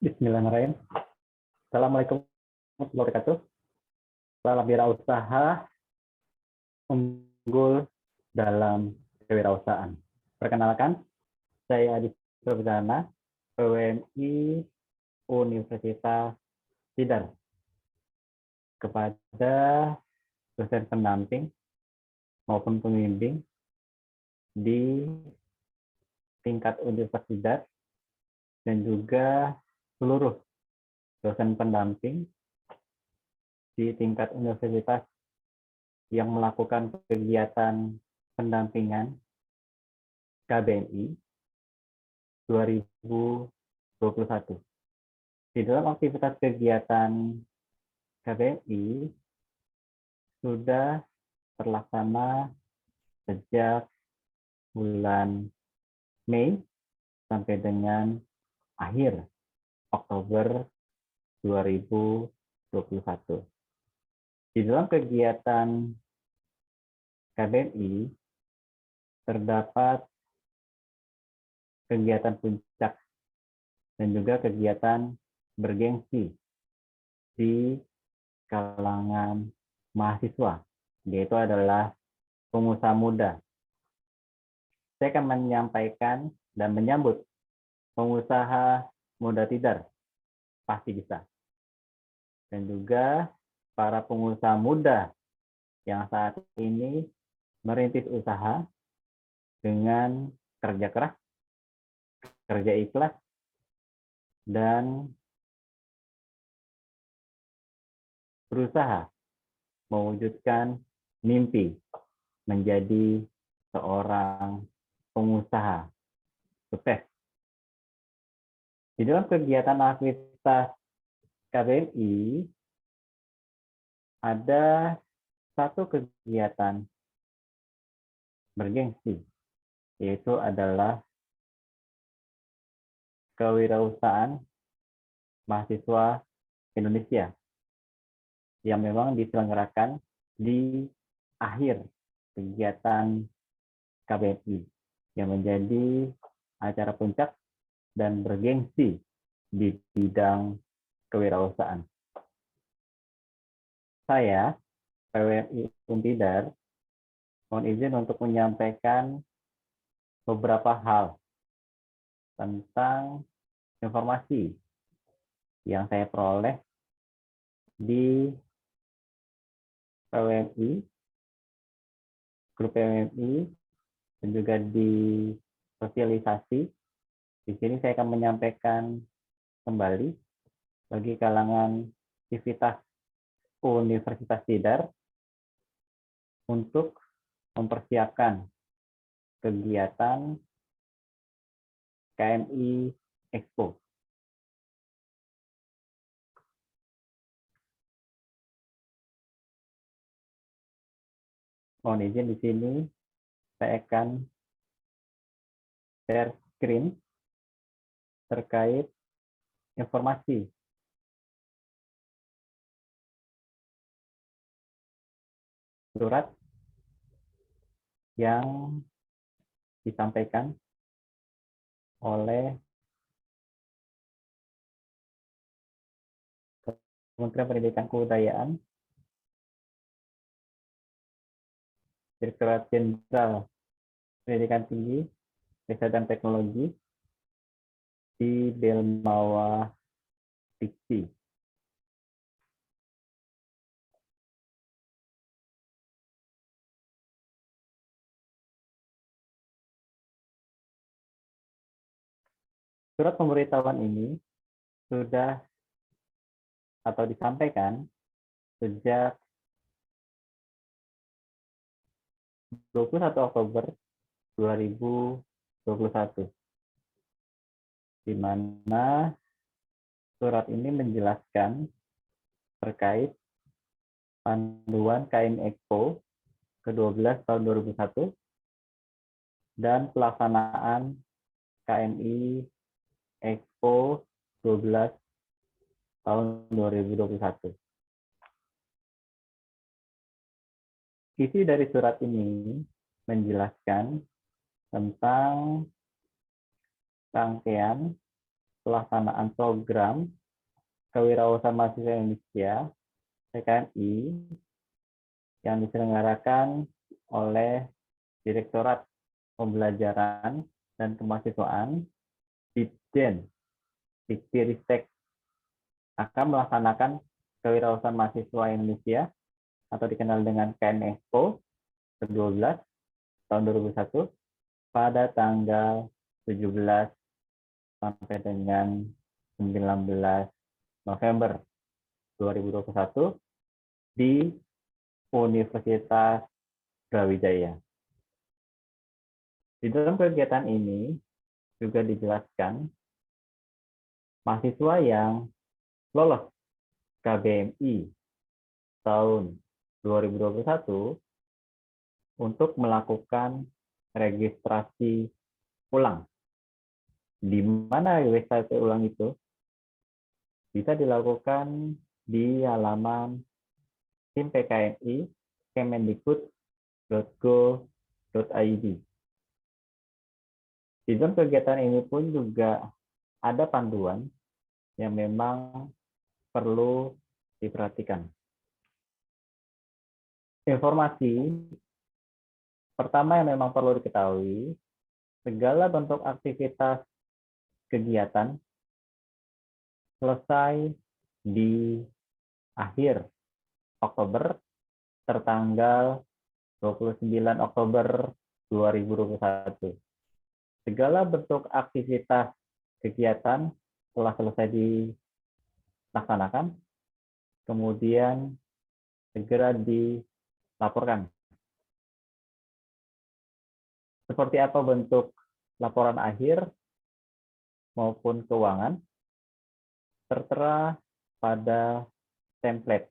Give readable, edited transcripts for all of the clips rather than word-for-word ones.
Bismillahirrahmanirrahim. Assalamualaikum warahmatullahi wabarakatuh. Salam wirausaha unggul dalam kewirausahaan. Perkenalkan, saya Adi Pradana, PWMI Universitas Tidar. Kepada dosen pendamping maupun pembimbing di tingkat Universitas Tidar dan juga seluruh dosen pendamping di tingkat universitas yang melakukan kegiatan pendampingan KBMI 2021. Di dalam aktivitas kegiatan KBMI sudah terlaksana sejak bulan Mei sampai dengan akhir Oktober 2021. Di dalam kegiatan KBMI terdapat kegiatan puncak dan juga kegiatan bergengsi di kalangan mahasiswa, yaitu adalah pengusaha muda. Saya akan menyampaikan dan menyambut pengusaha muda Tidar, pasti bisa. Dan juga para pengusaha muda yang saat ini merintis usaha dengan kerja keras, kerja ikhlas, dan berusaha mewujudkan mimpi menjadi seorang pengusaha sukses. Di dalam kegiatan aktivitas KBMI ada satu kegiatan bergengsi, yaitu adalah kewirausahaan mahasiswa Indonesia yang memang diselenggarakan di akhir kegiatan KBMI yang menjadi acara puncak dan bergengsi di bidang kewirausahaan. Saya, PWMI Untidar, mohon izin untuk menyampaikan beberapa hal tentang informasi yang saya peroleh di PWMI, grup PWMI, dan juga di sosialisasi. Di sini saya akan menyampaikan kembali bagi kalangan aktivitas Universitas Tidar untuk mempersiapkan kegiatan KMI Expo. Mohon izin di sini saya akan share screen terkait informasi surat yang disampaikan oleh Kementerian Pendidikan Kebudayaan, Direktorat Jenderal Pendidikan Tinggi, Riset dan Teknologi di Belmawa Diksi. Surat pemberitahuan ini sudah atau disampaikan sejak 21 Oktober 2021, di mana surat ini menjelaskan terkait panduan KMI Expo ke-12 tahun 2001 dan pelaksanaan KMI Expo 12 tahun 2021. Isi dari surat ini menjelaskan tentang rangkaian pelaksanaan program Kewirausahaan Mahasiswa Indonesia PKMI yang diselenggarakan oleh Direktorat Pembelajaran dan Kemahasiswaan Ditjen Dikti-Ristek akan melaksanakan Kewirausahaan Mahasiswa Indonesia atau dikenal dengan KMEXPO ke-12 tahun 2001 pada tanggal 17 sampai dengan 19 November 2021 di Universitas Brawijaya. Di dalam kegiatan ini juga dijelaskan mahasiswa yang lolos KBMI tahun 2021 untuk melakukan registrasi ulang. Di mana registrasi ulang itu? Bisa dilakukan di halaman tim PKMI kemendikbud.go.id. Di dalam kegiatan ini pun juga ada panduan yang memang perlu diperhatikan. Informasi pertama yang memang perlu diketahui, segala bentuk aktivitas kegiatan selesai di akhir Oktober tertanggal 29 Oktober 2021. Segala bentuk aktivitas kegiatan telah selesai dilaksanakan, kemudian segera dilaporkan. Seperti apa bentuk laporan akhir maupun keuangan, tertera pada template.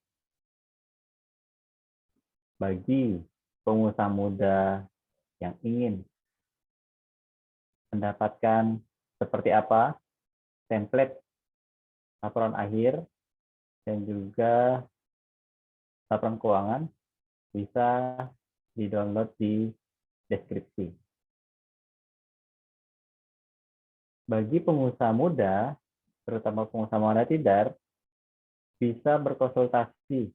Bagi pengusaha muda yang ingin mendapatkan seperti apa template laporan akhir dan juga laporan keuangan, bisa di-download di deskripsi. Bagi pengusaha muda, terutama pengusaha muda tidar, bisa berkonsultasi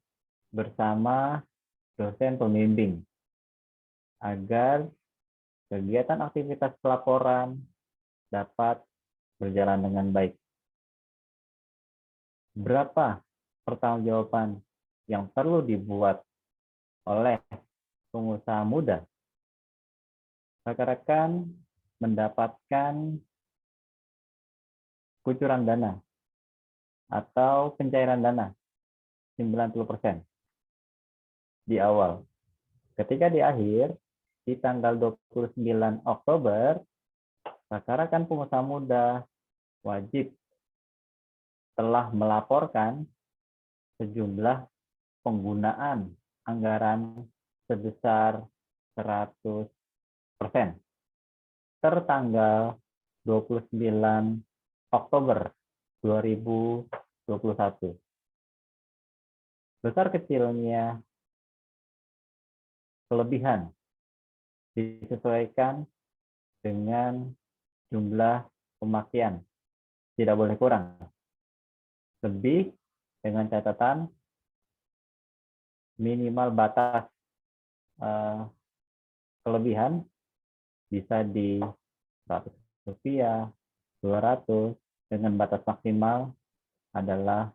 bersama dosen pembimbing agar kegiatan aktivitas pelaporan dapat berjalan dengan baik. Berapa pertanggungjawaban yang perlu dibuat oleh pengusaha muda? Rekan-rekan mendapatkan kucuran dana atau pencairan dana 90% di awal. Ketika di akhir, di tanggal 29 Oktober, rekan-rekan pengusaha muda wajib telah melaporkan sejumlah penggunaan anggaran sebesar 100% tertanggal 29 Oktober 2021. Besar kecilnya kelebihan disesuaikan dengan jumlah pemakaian, tidak boleh kurang. Lebih dengan catatan minimal batas kelebihan bisa di Rp100, 200, dengan batas maksimal adalah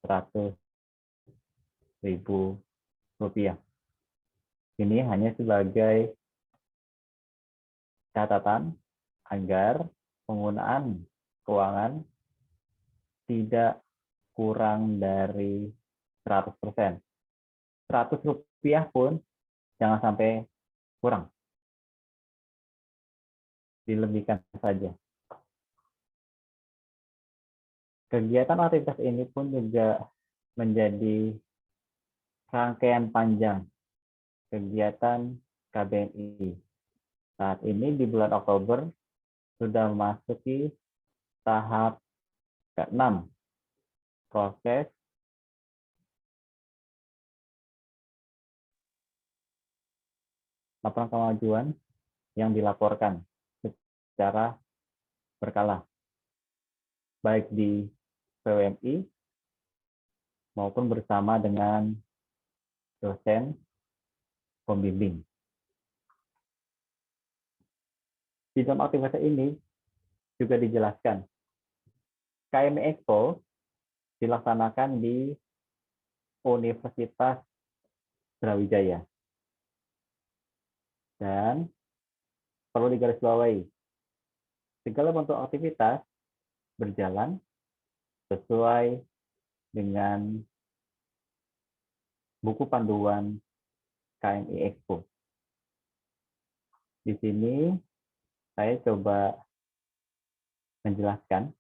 Rp100.000. Ini hanya sebagai catatan agar penggunaan keuangan tidak kurang dari 100%. Rp100 pun jangan sampai kurang. Dilebihkan saja. Kegiatan aktivitas ini pun juga menjadi rangkaian panjang kegiatan KBMI. Saat ini di bulan Oktober sudah memasuki tahap ke-6 proses laporan kemajuan yang dilaporkan secara berkala. baik di PWMI maupun bersama dengan dosen pembimbing. Di dalam aktivitas ini juga dijelaskan, KMI Expo dilaksanakan di Universitas Brawijaya. Dan perlu digarisbawahi, segala bentuk aktivitas berjalan sesuai dengan buku panduan KMI Expo. Di sini saya coba menjelaskan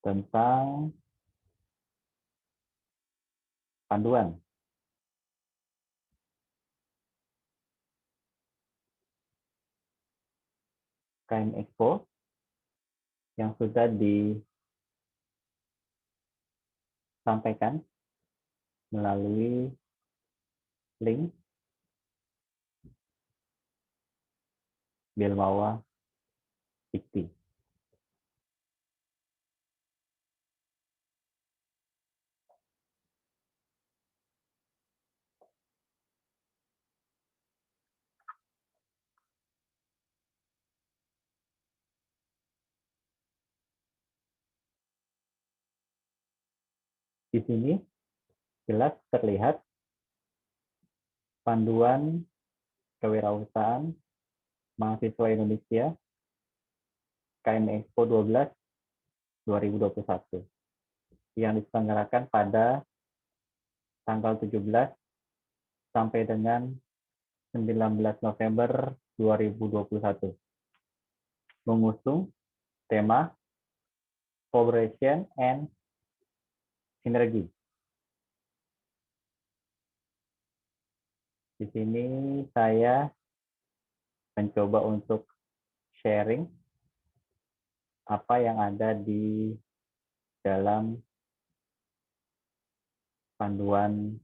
tentang panduan KMI Expo yang sudah disampaikan melalui link Bilmawa Dikti. Di sini jelas terlihat panduan kewirausahaan mahasiswa Indonesia KMI Expo 12 2021 yang diselenggarakan pada tanggal 17 sampai dengan 19 November 2021. Mengusung tema Cooperation and Synergy. Di sini saya mencoba untuk sharing apa yang ada di dalam panduan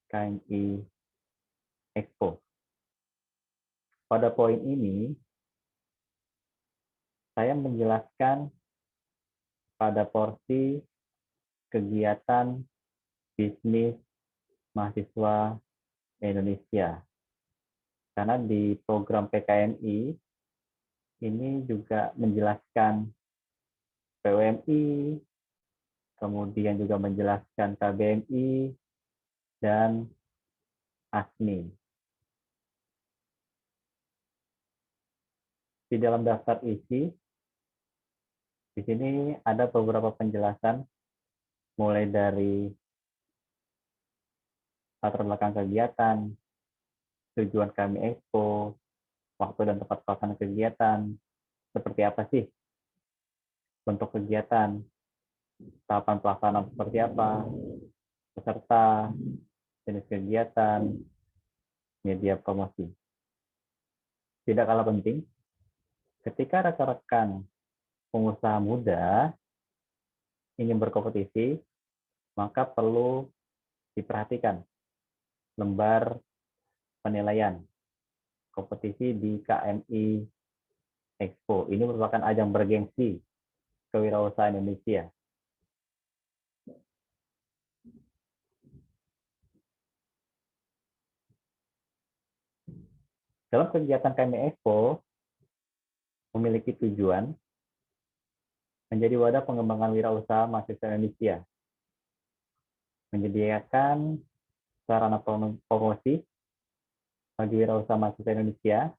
KMI Expo. Pada poin ini, saya menjelaskan pada porsi kegiatan bisnis mahasiswa Indonesia. Karena di program PKMI ini juga menjelaskan PWMI, kemudian juga menjelaskan KBMI, dan ASMI. Di dalam daftar isi, di sini ada beberapa penjelasan, mulai dari latar belakang kegiatan, tujuan KMI Expo, waktu dan tempat pelaksanaan kegiatan, seperti apa sih bentuk kegiatan, tahapan pelaksanaan seperti apa, peserta, jenis kegiatan, media promosi. Tidak kalah penting, ketika rekan-rekan pengusaha muda ingin berkompetisi, maka perlu diperhatikan lembar penilaian kompetisi di KMI Expo. Ini merupakan ajang bergengsi kewirausahaan Indonesia. Dalam kegiatan KMI Expo memiliki tujuan menjadi wadah pengembangan wirausaha mahasiswa Indonesia, menyediakan sarana promosi bagi wirausaha mahasiswa Indonesia,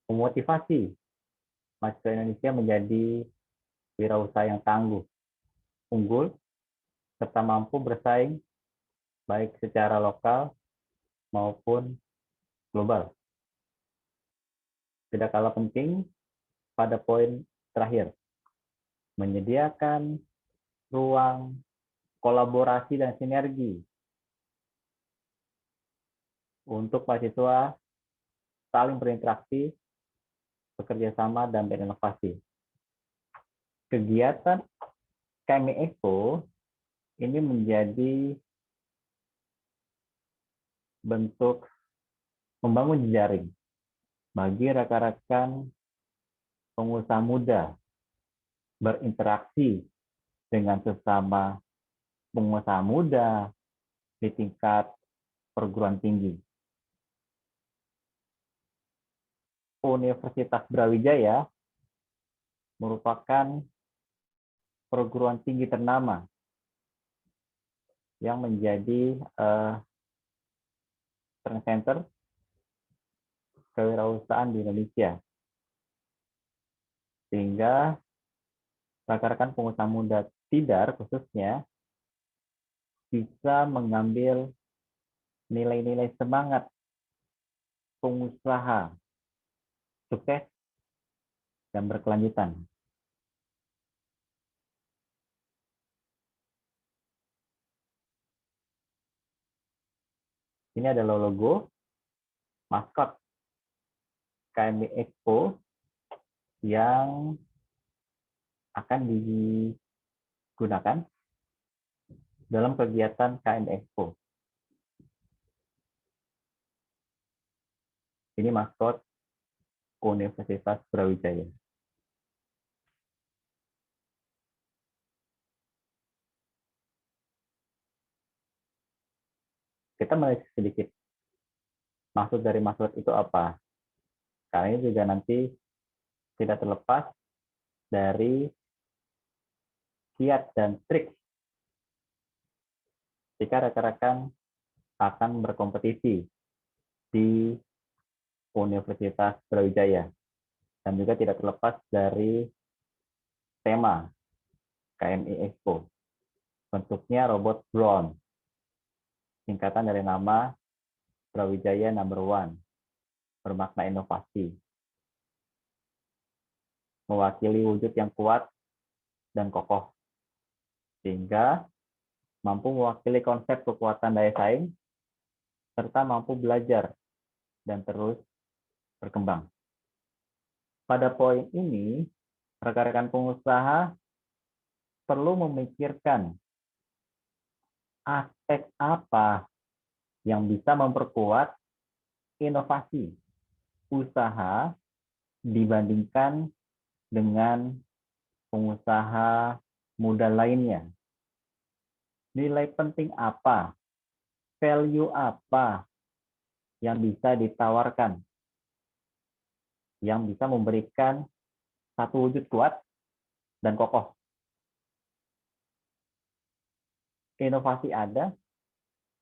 memotivasi mahasiswa Indonesia menjadi wirausaha yang tangguh, unggul, serta mampu bersaing baik secara lokal maupun global. Tidak kalah penting pada poin terakhir, menyediakan ruang kolaborasi dan sinergi untuk mahasiswa saling berinteraksi, bekerja sama, dan berinovasi. Kegiatan KMI Expo ini menjadi bentuk membangun jejaring bagi rekan-rekan pengusaha muda berinteraksi dengan sesama pengusaha muda di tingkat perguruan tinggi. Universitas Brawijaya merupakan perguruan tinggi ternama yang menjadi trend center kewirausahaan di Indonesia. Sehingga rekan-rekan pengusaha muda Tidar khususnya bisa mengambil nilai-nilai semangat pengusaha sukses dan berkelanjutan. Ini adalah logo maskot KMI Expo yang akan digunakan dalam kegiatan KMI Expo. Ini maskot Universitas Brawijaya. Kita melihat sedikit maksud dari maskot itu apa. Karena ini juga nanti tidak terlepas dari kiat dan trik jika rekan-rekan akan berkompetisi di Universitas Brawijaya. Dan juga tidak terlepas dari tema KMI Expo. Bentuknya robot drone, singkatan dari nama Brawijaya Number One, bermakna inovasi. Mewakili wujud yang kuat dan kokoh, sehingga mampu mewakili konsep kekuatan daya saing, serta mampu belajar dan terus berkembang. Pada poin ini, rekan-rekan pengusaha perlu memikirkan aspek apa yang bisa memperkuat inovasi usaha dibandingkan dengan pengusaha muda lainnya. Nilai penting apa, value apa yang bisa ditawarkan, yang bisa memberikan satu wujud kuat dan kokoh. Inovasi ada,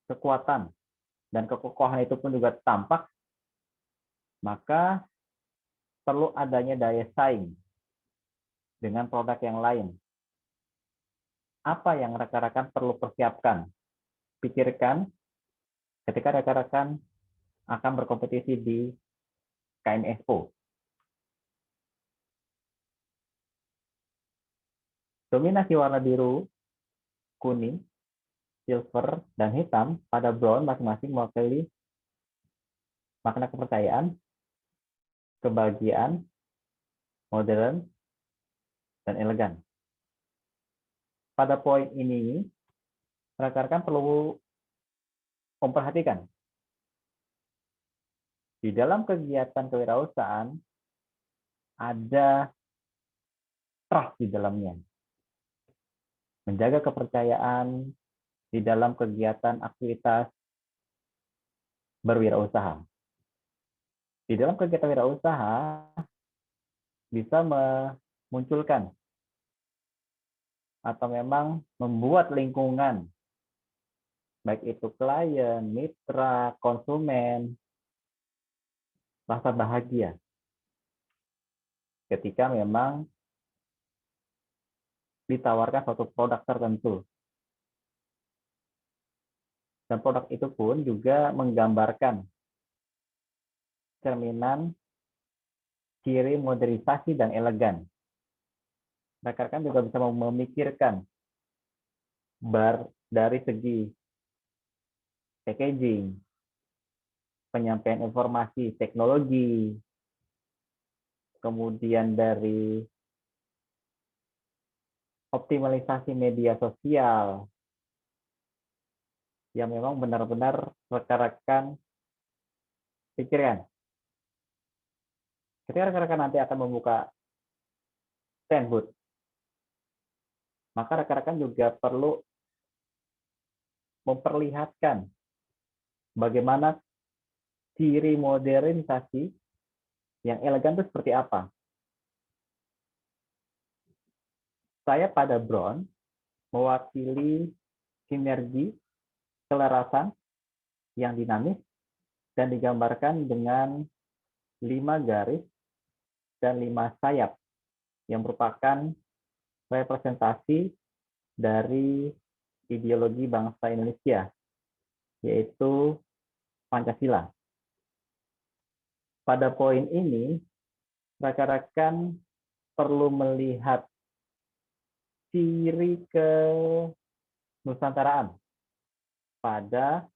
kekuatan dan kekokohan itu pun juga tampak, maka perlu adanya daya saing dengan produk yang lain. Apa yang rekan-rekan perlu persiapkan? Pikirkan ketika rekan-rekan akan berkompetisi di KMI Expo. Dominasi warna biru, kuning, silver, dan hitam pada brown masing-masing mewakili makna kepercayaan, kebahagiaan, modern, dan elegan. Pada poin ini, rekan-rekan perlu memperhatikan di dalam kegiatan kewirausahaan ada trust di dalamnya. Menjaga kepercayaan di dalam kegiatan aktivitas berwirausaha. Di dalam kegiatan wirausaha bisa memunculkan atau memang membuat lingkungan, baik itu klien, mitra, konsumen, rasa bahagia ketika memang ditawarkan suatu produk tertentu. Dan produk itu pun juga menggambarkan cerminan ciri modernisasi dan elegan. Rekan-rekan juga bisa memikirkan dari segi packaging, penyampaian informasi, teknologi, kemudian dari optimalisasi media sosial, yang memang benar-benar rekan-rekan pikirkan. Ketika rekan-rekan nanti akan membuka stand booth. Maka rekan-rekan juga perlu memperlihatkan bagaimana ciri modernisasi yang elegan itu seperti apa. Saya pada Brown mewakili sinergi, kelarasan yang dinamis dan digambarkan dengan 5 garis dan 5 sayap yang merupakan representasi dari ideologi bangsa Indonesia, yaitu Pancasila. Pada poin ini, rekan-rekan perlu melihat ciri kenusantaraan pada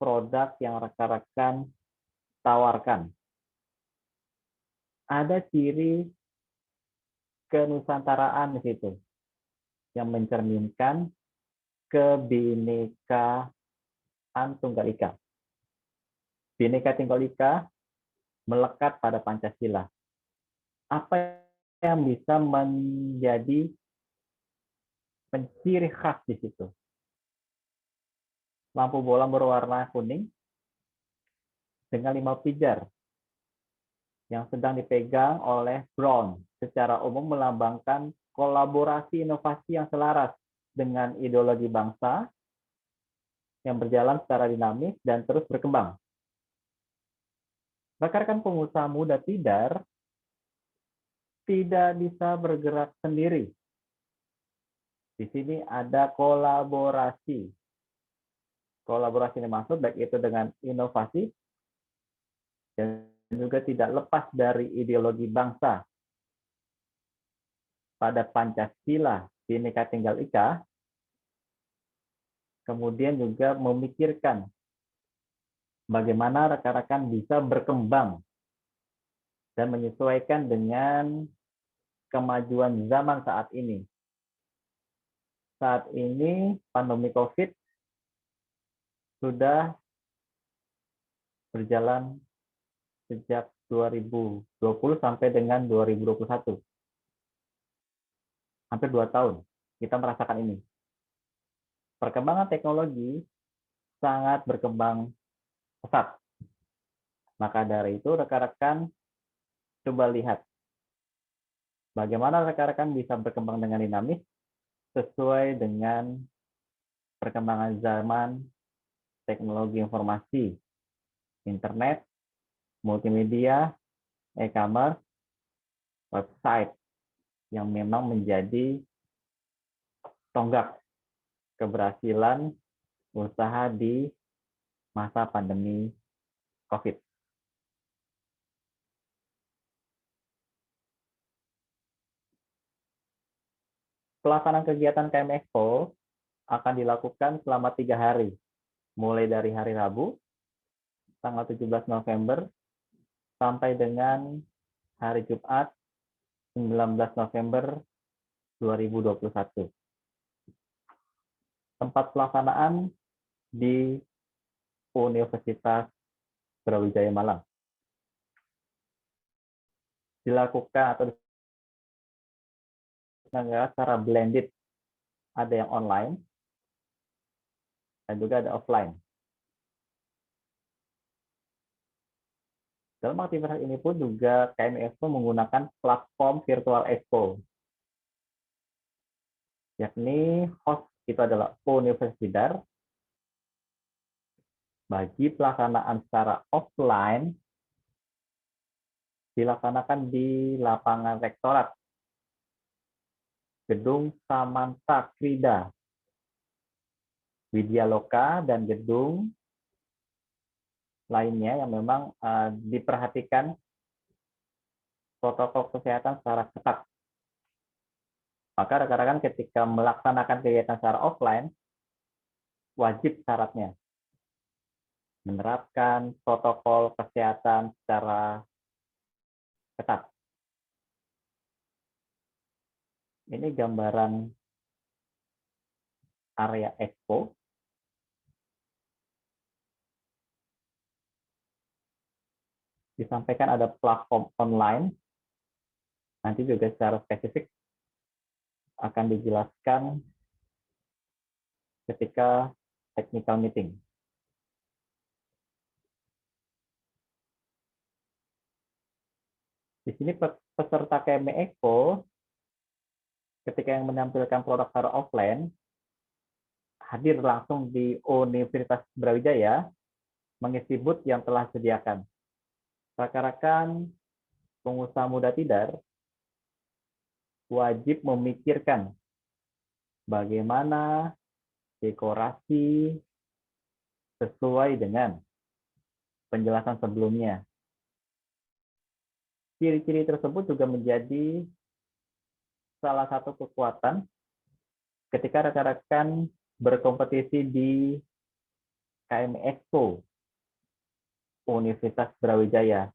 produk yang rekan-rekan tawarkan. Ada ciri kenusantaraan di situ yang mencerminkan kebinekaan tunggal ika. Bhinneka Tunggal Ika melekat pada Pancasila. Apa yang bisa menjadi ciri khas di situ? Lampu bolam berwarna kuning dengan 5 pijar yang sedang dipegang oleh Brown secara umum melambangkan kolaborasi inovasi yang selaras dengan ideologi bangsa yang berjalan secara dinamis dan terus berkembang. Rekan-rekan pengusaha muda tidak bisa bergerak sendiri. Di sini ada kolaborasi. Kolaborasi ini maksud baik itu dengan inovasi dan juga tidak lepas dari ideologi bangsa. Pada Pancasila, Bhinneka Tunggal Ika, kemudian juga memikirkan bagaimana rekan-rekan bisa berkembang dan menyesuaikan dengan kemajuan zaman saat ini. Saat ini pandemi COVID sudah berjalan sejak 2020 sampai dengan 2021. Hampir 2 tahun kita merasakan ini. Perkembangan teknologi sangat berkembang pesat. Maka dari itu rekan-rekan coba lihat bagaimana rekan-rekan bisa berkembang dengan dinamis sesuai dengan perkembangan zaman teknologi informasi, internet, multimedia, e-commerce, website yang memang menjadi tonggak keberhasilan usaha di masa pandemi COVID. Pelaksanaan kegiatan KM Expo akan dilakukan selama 3 hari, mulai dari hari Rabu, tanggal 17 November, sampai dengan hari Jumat, 19 November 2021. Tempat pelaksanaan di Universitas Brawijaya Malang. Dilakukan atau diselenggarakan secara blended. Ada yang online dan juga ada offline. Dalam aktivitas ini pun juga KM Expo menggunakan platform virtual expo. Yakni host itu adalah Universitas. Bagi pelaksanaan secara offline dilaksanakan di lapangan rektorat Gedung Samanta Krida Widya Loka dan gedung lainnya yang memang diperhatikan protokol kesehatan secara ketat. Maka rekan-rekan ketika melaksanakan kegiatan secara offline wajib syaratnya menerapkan protokol kesehatan secara ketat. Ini gambaran area expo. Disampaikan ada platform online. Nanti juga secara spesifik akan dijelaskan ketika technical meeting. Di sini peserta KMI Expo ketika yang menampilkan produk secara offline hadir langsung di Universitas Brawijaya mengisi booth yang telah disediakan. Rekan-rekan pengusaha muda tidar wajib memikirkan bagaimana dekorasi sesuai dengan penjelasan sebelumnya. Ciri-ciri tersebut juga menjadi salah satu kekuatan ketika rekan-rekan berkompetisi di KMI Expo Universitas Brawijaya.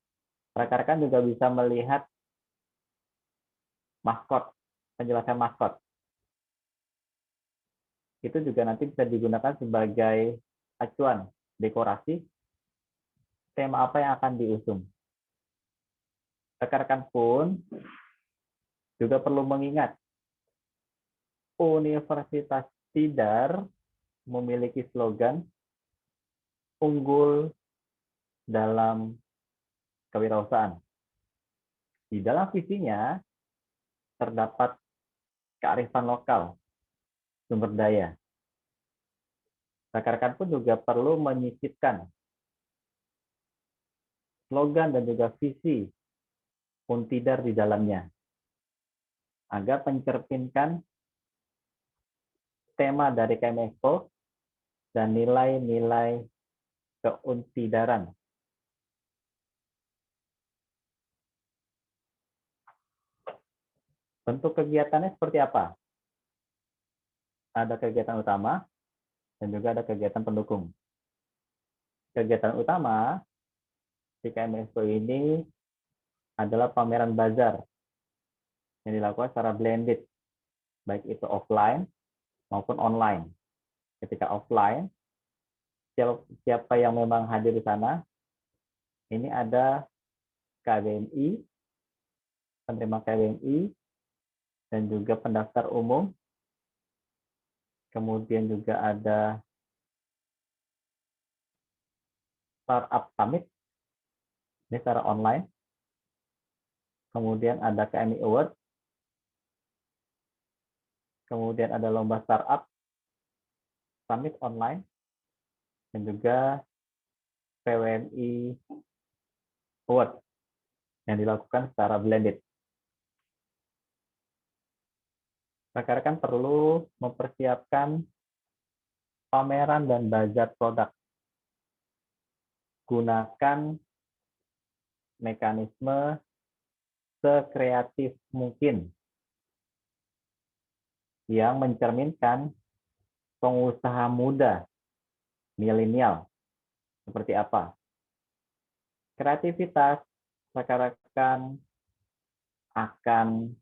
Rekan-rekan juga bisa melihat maskot, penjelasan maskot. Itu juga nanti bisa digunakan sebagai acuan dekorasi tema apa yang akan diusung. Rekan-rekan pun juga perlu mengingat Universitas Tidar memiliki slogan unggul dalam kewirausahaan. Di dalam visinya terdapat kearifan lokal, sumber daya. Rekan-rekan pun juga perlu menyisipkan slogan dan juga visi Untidar di dalamnya, agar mencerminkan tema dari KMI Expo dan nilai-nilai keuntidaran. Bentuk kegiatannya seperti apa? Ada kegiatan utama dan juga ada kegiatan pendukung. Kegiatan utama di KMI Expo ini adalah pameran bazar yang dilakukan secara blended, baik itu offline maupun online. Ketika offline, siapa yang memang hadir di sana, ini ada KBMI, penerima KBMI, dan juga pendaftar umum. Kemudian juga ada Startup Summit, ini secara online. Kemudian ada KMI Award. Kemudian ada lomba startup, summit online, dan juga PWMI Award yang dilakukan secara blended. Rekan-rekan perlu mempersiapkan pameran dan bazar produk. Gunakan mekanisme sekreatif mungkin yang mencerminkan pengusaha muda milenial seperti apa. Kreativitas rekan-rekan akan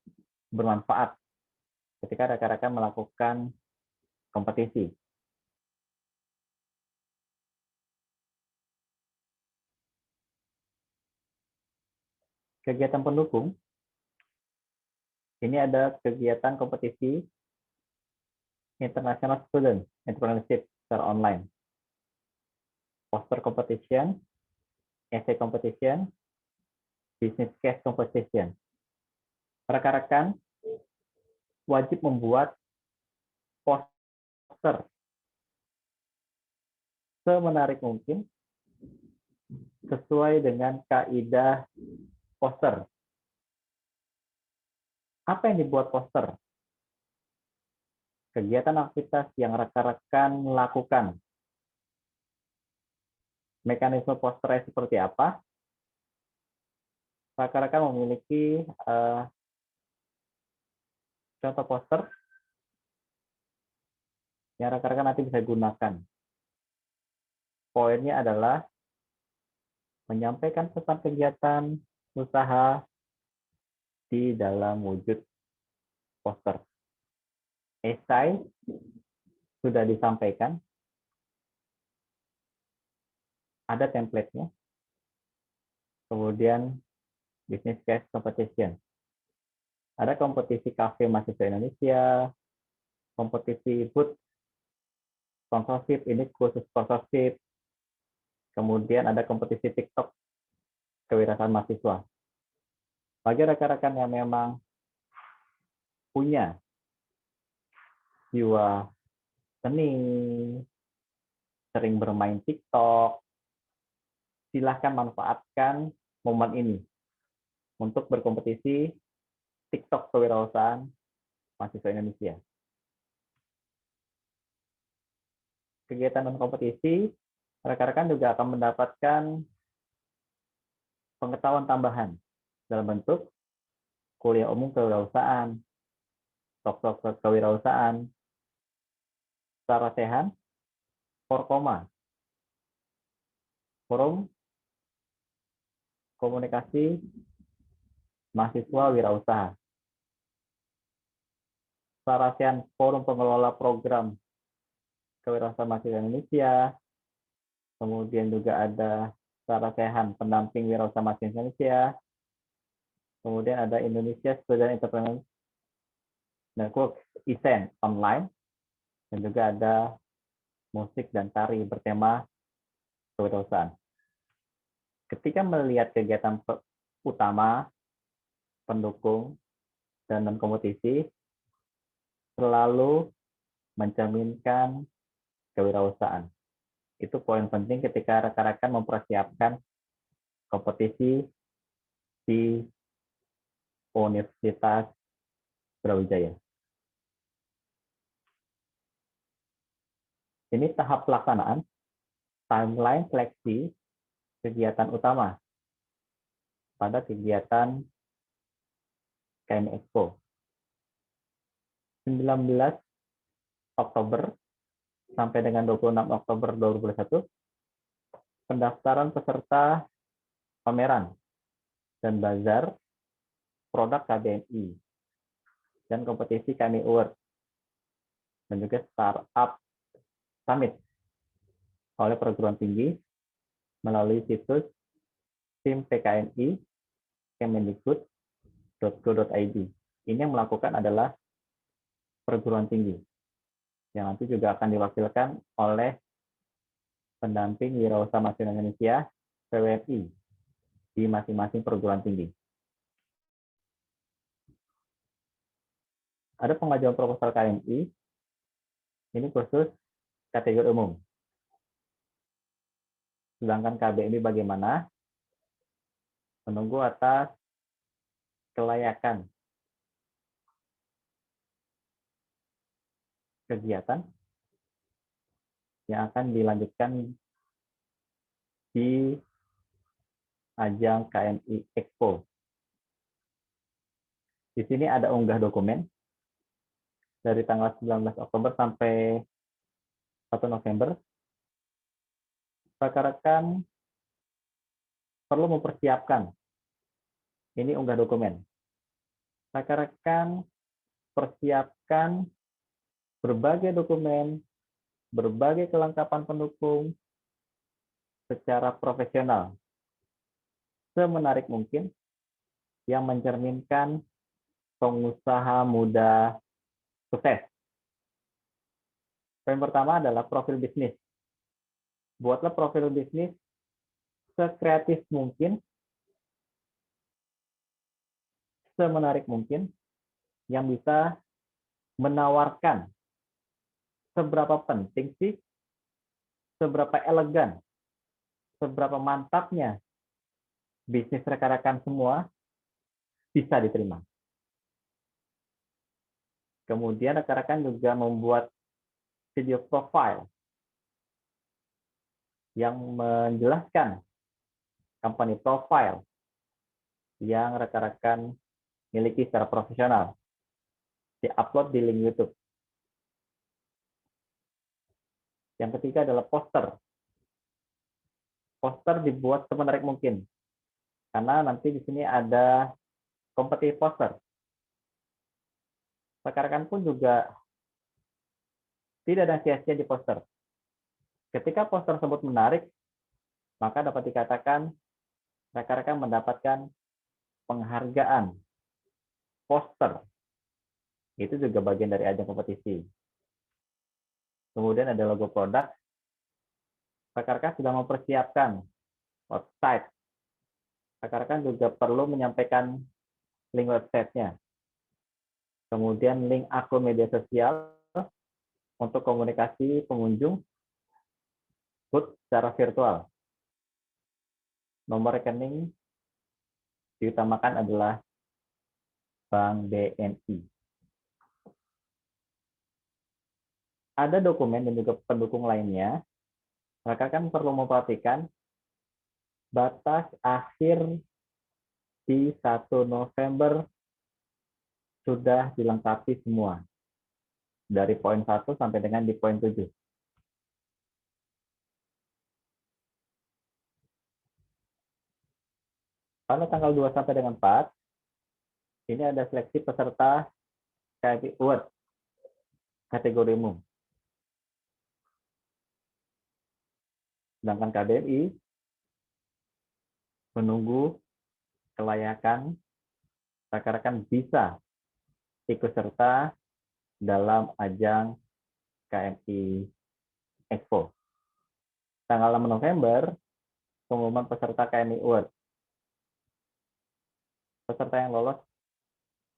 bermanfaat ketika rekan-rekan melakukan kompetisi. Kegiatan pendukung, ini ada kegiatan kompetisi International Student Entrepreneurship secara online, poster competition, essay competition, business case competition. Rekan-rekan wajib membuat poster semenarik mungkin sesuai dengan kaidah poster. Apa yang dibuat poster? Kegiatan aktivitas yang rekan-rekan lakukan. Mekanisme posternya seperti apa? Rekan-rekan memiliki contoh poster yang rekan-rekan nanti bisa gunakan. Poinnya adalah menyampaikan pesan kegiatan usaha di dalam wujud poster. Esai sudah disampaikan, ada template-nya. Kemudian business case competition. Ada kompetisi kafe mahasiswa Indonesia, kompetisi booth sponsorship, ini khusus sponsorship. Kemudian ada kompetisi TikTok kewirausahaan mahasiswa. Bagi rekan-rekan yang memang punya jiwa seni, sering bermain TikTok, silahkan manfaatkan momen ini untuk berkompetisi TikTok kewirausahaan mahasiswa Indonesia. Kegiatan dan kompetisi, rekan-rekan juga akan mendapatkan pengetahuan tambahan dalam bentuk kuliah umum kewirausahaan, talk kewirausahaan, sarasehan, Forkoma, forum komunikasi mahasiswa wirausaha, sarasehan forum pengelola program kewirausahaan mahasiswa Indonesia, kemudian juga ada sarasehan pendamping wirausaha mahasiswa Indonesia, kemudian ada Indonesia Student Entrepreneur Network event online, dan juga ada musik dan tari bertema kewirausahaan. Ketika melihat kegiatan utama, pendukung, dan kompetisi, selalu mencerminkan kewirausahaan. Itu poin penting ketika rekan-rekan mempersiapkan kompetisi di Universitas Brawijaya. Ini tahap pelaksanaan, timeline seleksi kegiatan utama pada kegiatan KMI Expo. 19 Oktober sampai dengan 26 Oktober 2021, pendaftaran peserta pameran dan bazar produk KBMI dan kompetisi KMI Award dan juga Startup Summit oleh perguruan tinggi melalui situs tim PKMI kemendikbud.go.id. Ini yang melakukan adalah perguruan tinggi yang nanti juga akan diwakilkan oleh pendamping wirausaha mahasiswa Indonesia PWMI di masing-masing perguruan tinggi. Ada pengajuan proposal KMI, ini khusus kategori umum. Sedangkan KBMI bagaimana? Menunggu atas kelayakan kegiatan yang akan dilanjutkan di ajang KMI Expo. Di sini ada unggah dokumen dari tanggal 19 Oktober sampai 1 November. Rekan-rekan perlu mempersiapkan. Ini unggah dokumen. Rekan-rekan persiapkan berbagai dokumen, berbagai kelengkapan pendukung secara profesional, semenarik mungkin, yang mencerminkan pengusaha muda sukses. Poin pertama adalah profil bisnis. Buatlah profil bisnis sekreatif mungkin, semenarik mungkin, yang bisa menawarkan seberapa penting sih, seberapa elegan, seberapa mantapnya bisnis rekan-rekan semua bisa diterima. Kemudian rekan-rekan juga membuat video profile yang menjelaskan company profile yang rekan-rekan miliki secara profesional, di-upload di link YouTube. Yang ketiga adalah poster. Poster dibuat semenarik mungkin, karena nanti di sini ada kompetisi poster. Rekan-rekan pun juga tidak ada sia-sia di poster. Ketika poster tersebut menarik, maka dapat dikatakan rekan-rekan mendapatkan penghargaan poster. Itu juga bagian dari ajang kompetisi. Kemudian ada logo produk. Rekan-rekan sudah mempersiapkan website. Rekan-rekan juga perlu menyampaikan link website-nya. Kemudian link akun media sosial untuk komunikasi pengunjung booth secara virtual. Nomor rekening diutamakan adalah Bank BNI. Ada dokumen dan juga pendukung lainnya. Rekan-rekan perlu memperhatikan batas akhir di 1 November sudah dilengkapi semua. Dari poin 1 sampai dengan di poin 7. Pada tanggal 2 sampai dengan 4, ini ada seleksi peserta KMI Award kategori umum. Sedangkan KBMI menunggu kelayakan rekan-rekan bisa ikut serta dalam ajang KMI Expo. Tanggal 6 November, pengumuman peserta KMI Award. Peserta yang lolos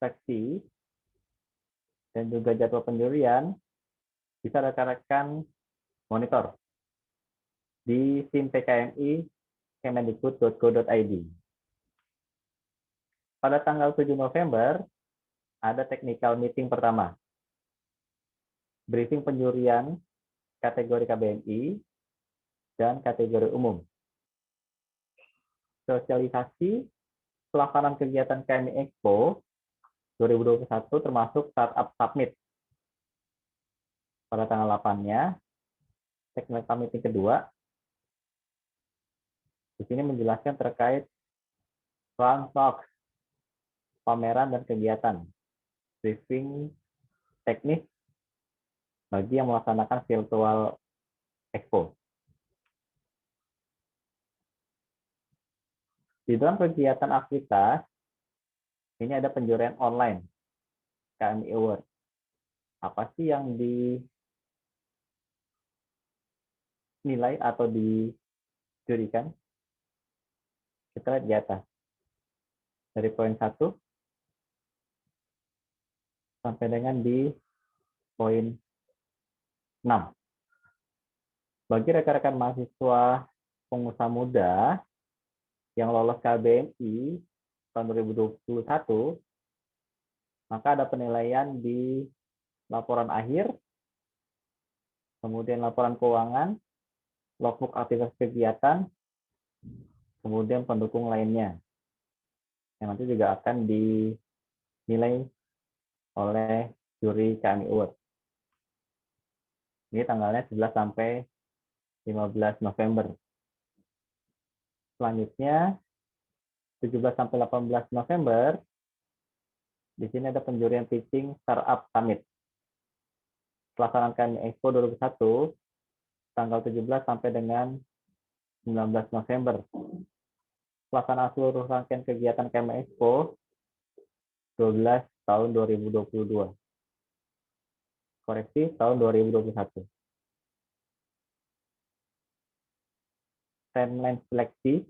seleksi dan juga jadwal penjurian bisa rekan-rekan monitor di SIM PKMI kemendikbud.go.id. Pada tanggal 7 November, ada technical meeting pertama. Briefing penjurian kategori KBMI dan kategori umum. Sosialisasi pelaksanaan kegiatan KMI Expo 2021 termasuk Startup Summit. Pada tanggal 8-nya, technical meeting kedua, di sini menjelaskan terkait Round Talks, pameran dan kegiatan, briefing teknis bagi yang melaksanakan virtual expo. Di dalam kegiatan aktivitas, ini ada penjurian online KMI Award. Apa sih yang dinilai atau dijurikan? Kita lihat di atas. Dari poin 1 sampai dengan di poin 6. Bagi rekan-rekan mahasiswa pengusaha muda yang lolos KBMI tahun 2021, maka ada penilaian di laporan akhir, kemudian laporan keuangan, logbook aktivitas kegiatan, kemudian pendukung lainnya, yang nanti juga akan dinilai oleh juri KMI Award. Ini tanggalnya 11 sampai 15 November. Selanjutnya, 17 sampai 18 November, di sini ada penjurian pitching Startup Summit. Pelaksanaan KMI Expo 2021, tanggal 17 sampai dengan 19 November. Pelaksanaan seluruh rangkaian kegiatan KMI Expo 12 tahun 2022. Koreksi, tahun 2021. Timeline seleksi,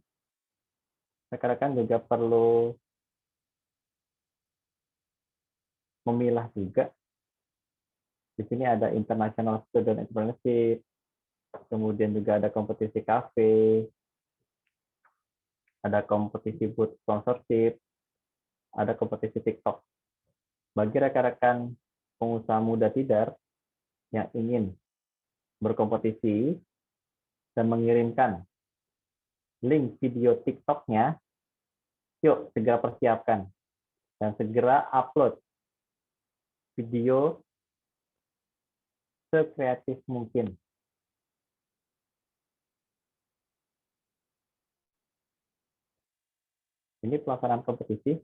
rekan-rekan juga perlu memilah juga. Di sini ada International Student Entrepreneurship, kemudian juga ada kompetisi kafe, ada kompetisi booth sponsorship, ada kompetisi TikTok. Bagi rekan-rekan pengusaha muda tidar yang ingin berkompetisi dan mengirimkan link video TikTok-nya, yuk segera persiapkan dan segera upload video sekreatif mungkin. Ini pelaksanaan kompetisi.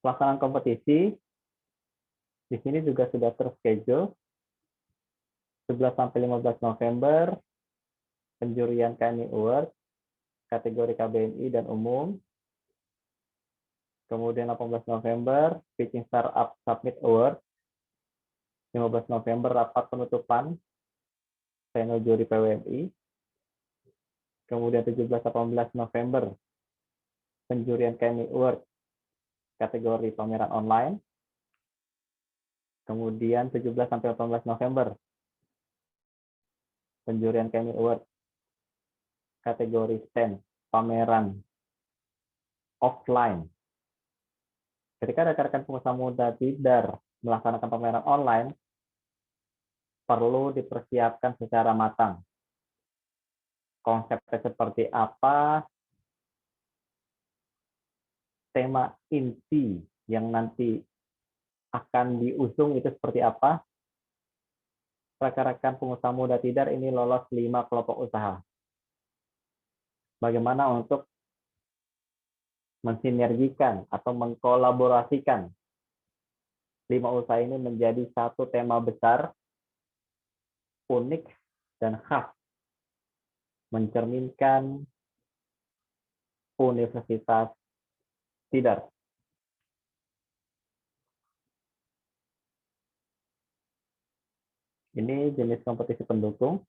Pelaksanaan kompetisi di sini juga sudah terschedule 11 sampai 15 November, penjurian KMI Award kategori KBMI dan umum. Kemudian 18 November, Pitching Startup Summit Award. 15 November, rapat penutupan panel juri PWMI. Kemudian 17-18 November, penjurian KMI Award kategori pameran online. Kemudian 17-18 November, penjurian KMI Award kategori stand pameran offline. Ketika rekan-rekan pengusaha muda tidak melaksanakan pameran online, perlu dipersiapkan secara matang. Konsepnya seperti apa, tema inti yang nanti akan diusung itu seperti apa. Rekan-rekan pengusaha muda tidar ini lolos 5 kelompok usaha. Bagaimana untuk mensinergikan atau mengkolaborasikan 5 usaha ini menjadi satu tema besar, unik, dan khas, mencerminkan Universitas Tidar. Ini jenis kompetisi pendukung.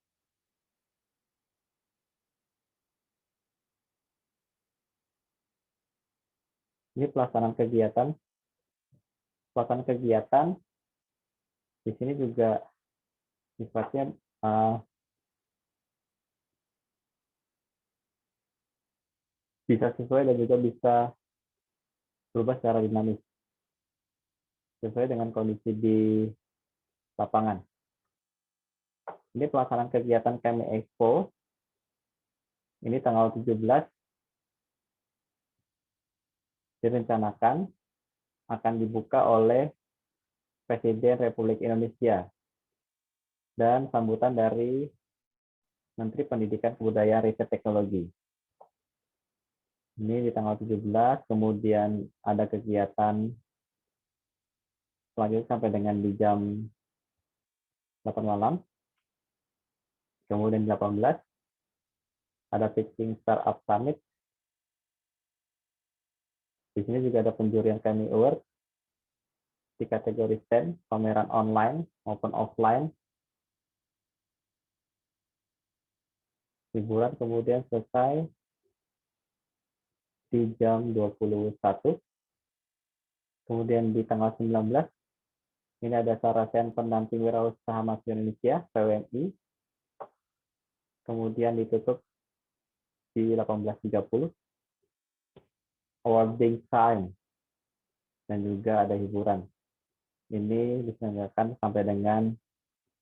Ini pelaksanaan kegiatan. Pelaksanaan kegiatan di sini juga sifatnya bisa sesuai dan juga bisa berubah secara dinamis sesuai dengan kondisi di lapangan. Ini pelaksanaan kegiatan KMI Expo. Ini tanggal 17 direncanakan akan dibuka oleh Presiden Republik Indonesia dan sambutan dari Menteri Pendidikan Kebudayaan Riset Teknologi. Ini di tanggal 17, kemudian ada kegiatan selanjutnya sampai dengan di jam 8 malam. Kemudian 18 ada Pitching Startup Summit. Di sini juga ada penjurian KMI Award di kategori stand, pameran online maupun offline. Hiburan kemudian selesai di jam 21. Kemudian di tanggal 19 ini ada Sarasen Pendamping Wirausaha Mahasiswa Indonesia PWMI. Kemudian ditutup di 18.30 awarding time dan juga ada hiburan. Ini diselenggarakan sampai dengan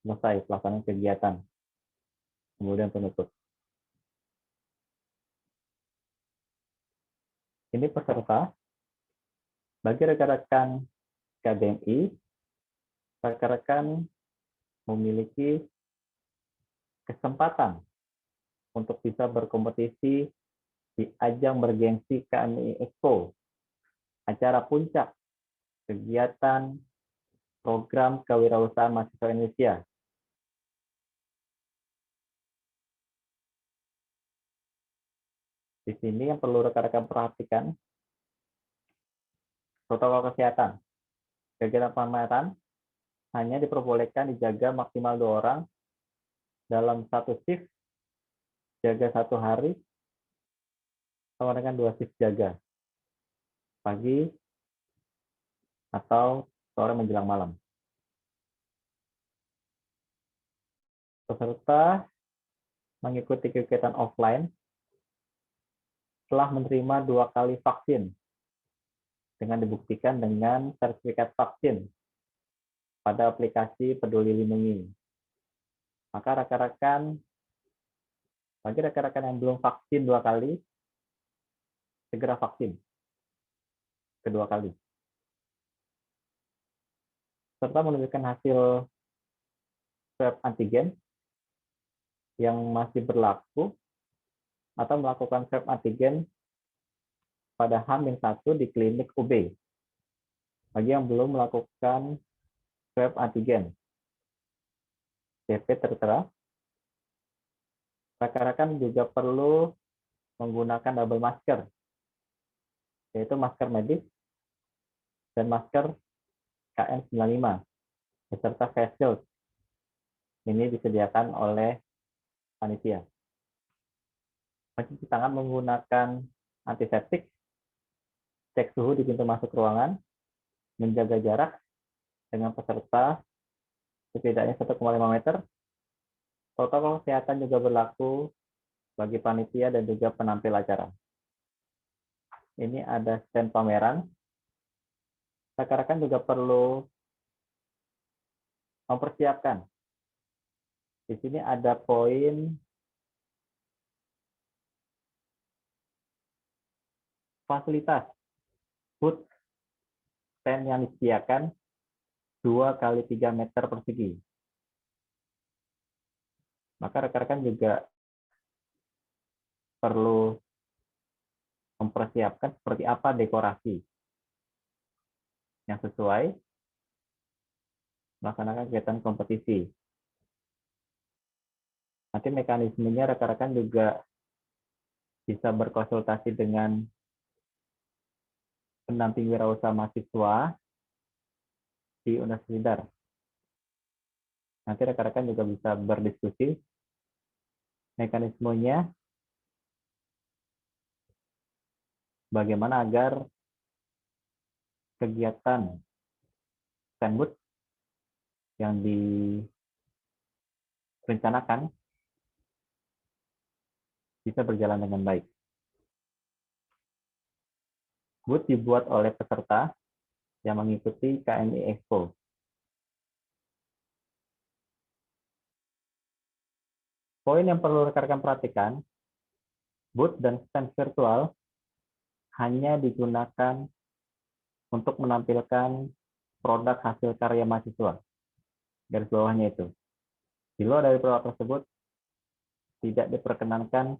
selesai pelaksanaan kegiatan. Kemudian penutup. Ini peserta. Bagi rekan-rekan KBMI, rekan-rekan memiliki kesempatan untuk bisa berkompetisi di ajang bergengsi KMI Expo, acara puncak kegiatan program kewirausahaan mahasiswa Indonesia. Di sini yang perlu rekan-rekan perhatikan, protokol kesehatan. Kegiatan pameran hanya diperbolehkan dijaga maksimal 2 orang dalam satu shift, jaga 1 hari, sama dengan 2 shift jaga, pagi atau sore menjelang malam. Peserta mengikuti kegiatan offline telah menerima 2 kali vaksin dengan dibuktikan dengan sertifikat vaksin pada aplikasi Peduli Lindungi. Maka bagi rekan-rekan yang belum vaksin 2 kali, segera vaksin kedua kali. Serta menunjukkan hasil swab antigen yang masih berlaku atau melakukan swab antigen pada H-1 di klinik UB. Bagi yang belum melakukan swab antigen, CP tertera, rekan-rekan juga perlu menggunakan double masker, yaitu masker medis dan masker KN95 beserta face shield. Ini disediakan oleh panitia. Mencuci tangan menggunakan antiseptik, cek suhu di pintu masuk ruangan, menjaga jarak dengan peserta setidaknya 1,5 meter. Protokol kesehatan juga berlaku bagi panitia dan juga penampil acara. Ini ada stand pameran. Rekan-rekan juga perlu mempersiapkan. Di sini ada poin fasilitas booth stand yang disediakan 2 kali 3 meter persegi. Maka rekan-rekan juga perlu mempersiapkan seperti apa dekorasi yang sesuai melaksanakan kegiatan kompetisi. Nanti mekanismenya rekan-rekan juga bisa berkonsultasi dengan pendamping wirausaha mahasiswa di Universitas. Nanti rekan-rekan juga bisa berdiskusi mekanismenya bagaimana agar kegiatan stand booth yang direncanakan bisa berjalan dengan baik. Booth dibuat oleh peserta yang mengikuti KMI Expo. Poin yang perlu rekan-rekan perhatikan, booth dan stand virtual hanya digunakan untuk menampilkan produk hasil karya mahasiswa. Garis bawahnya itu. Di luar dari produk tersebut, tidak diperkenankan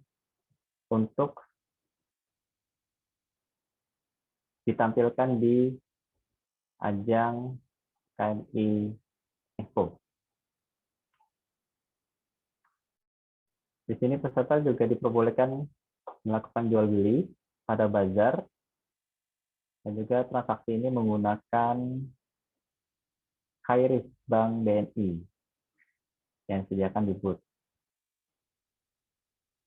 untuk ditampilkan di ajang KMI Expo. Di sini peserta juga diperbolehkan melakukan jual beli pada bazar dan juga transaksi ini menggunakan KRIS Bank BNI yang disediakan di booth.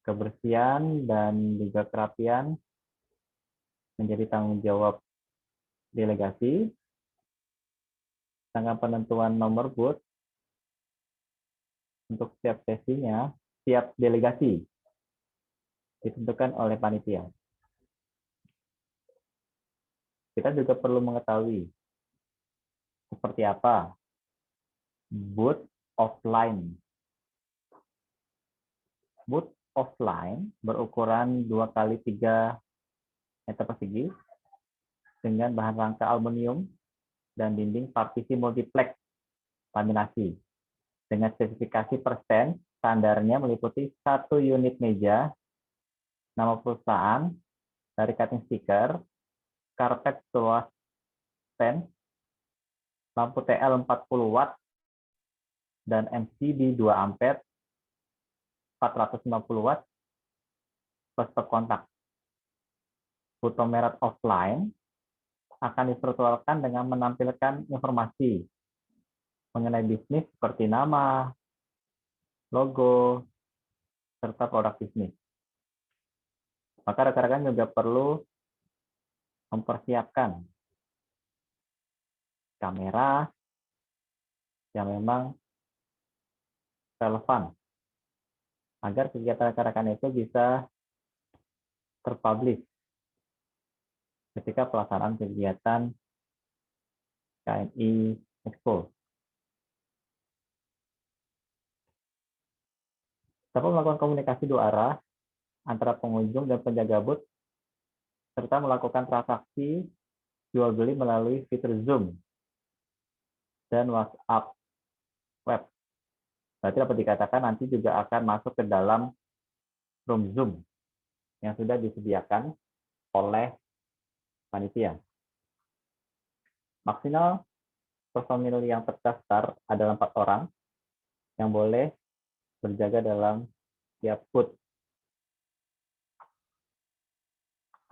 Kebersihan dan juga kerapian menjadi tanggung jawab delegasi. Sedangkan penentuan nomor booth untuk setiap sesinya, setiap delegasi ditentukan oleh panitia. Kita juga perlu mengetahui seperti apa booth offline. Booth offline berukuran 2 kali 3 meter persegi dengan bahan rangka aluminium dan dinding partisi multiplex laminasi. Dengan spesifikasi persen, standarnya meliputi 1 unit meja, nama perusahaan, dari cutting sticker, karpet seluas stand, lampu TL 40 watt, dan MCB 2 ampere, 450 watt, plus per kontak. Booth pameran offline akan divirtualkan dengan menampilkan informasi mengenai bisnis seperti nama, logo, serta produk bisnis. Maka rekan-rekan juga perlu mempersiapkan kamera yang memang relevan agar kegiatan rekan-rekan itu bisa terpublish ketika pelaksanaan kegiatan KMI Expo. Dapat melakukan komunikasi 2 arah antara pengunjung dan penjaga booth, serta melakukan transaksi jual beli melalui fitur Zoom dan WhatsApp web. Berarti dapat dikatakan nanti juga akan masuk ke dalam room Zoom yang sudah disediakan oleh panitia. Maksimal personil yang terdaftar adalah 4 orang yang boleh berjaga dalam tiap booth.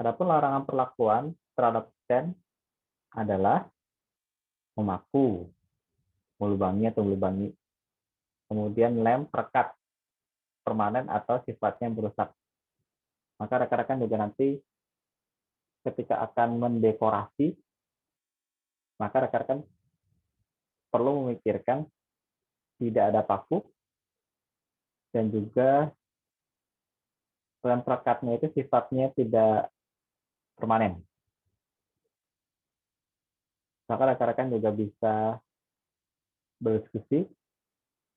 Adapun larangan perlakuan terhadap stand adalah memaku, melubangi atau melubangi. Kemudian lem, perekat, permanen atau sifatnya merusak. Maka rekan-rekan juga nanti ketika akan mendekorasi, maka rekan-rekan perlu memikirkan tidak ada paku dan juga lem perekatnya itu sifatnya tidak permanen. Maka rekan-rekan juga bisa berdiskusi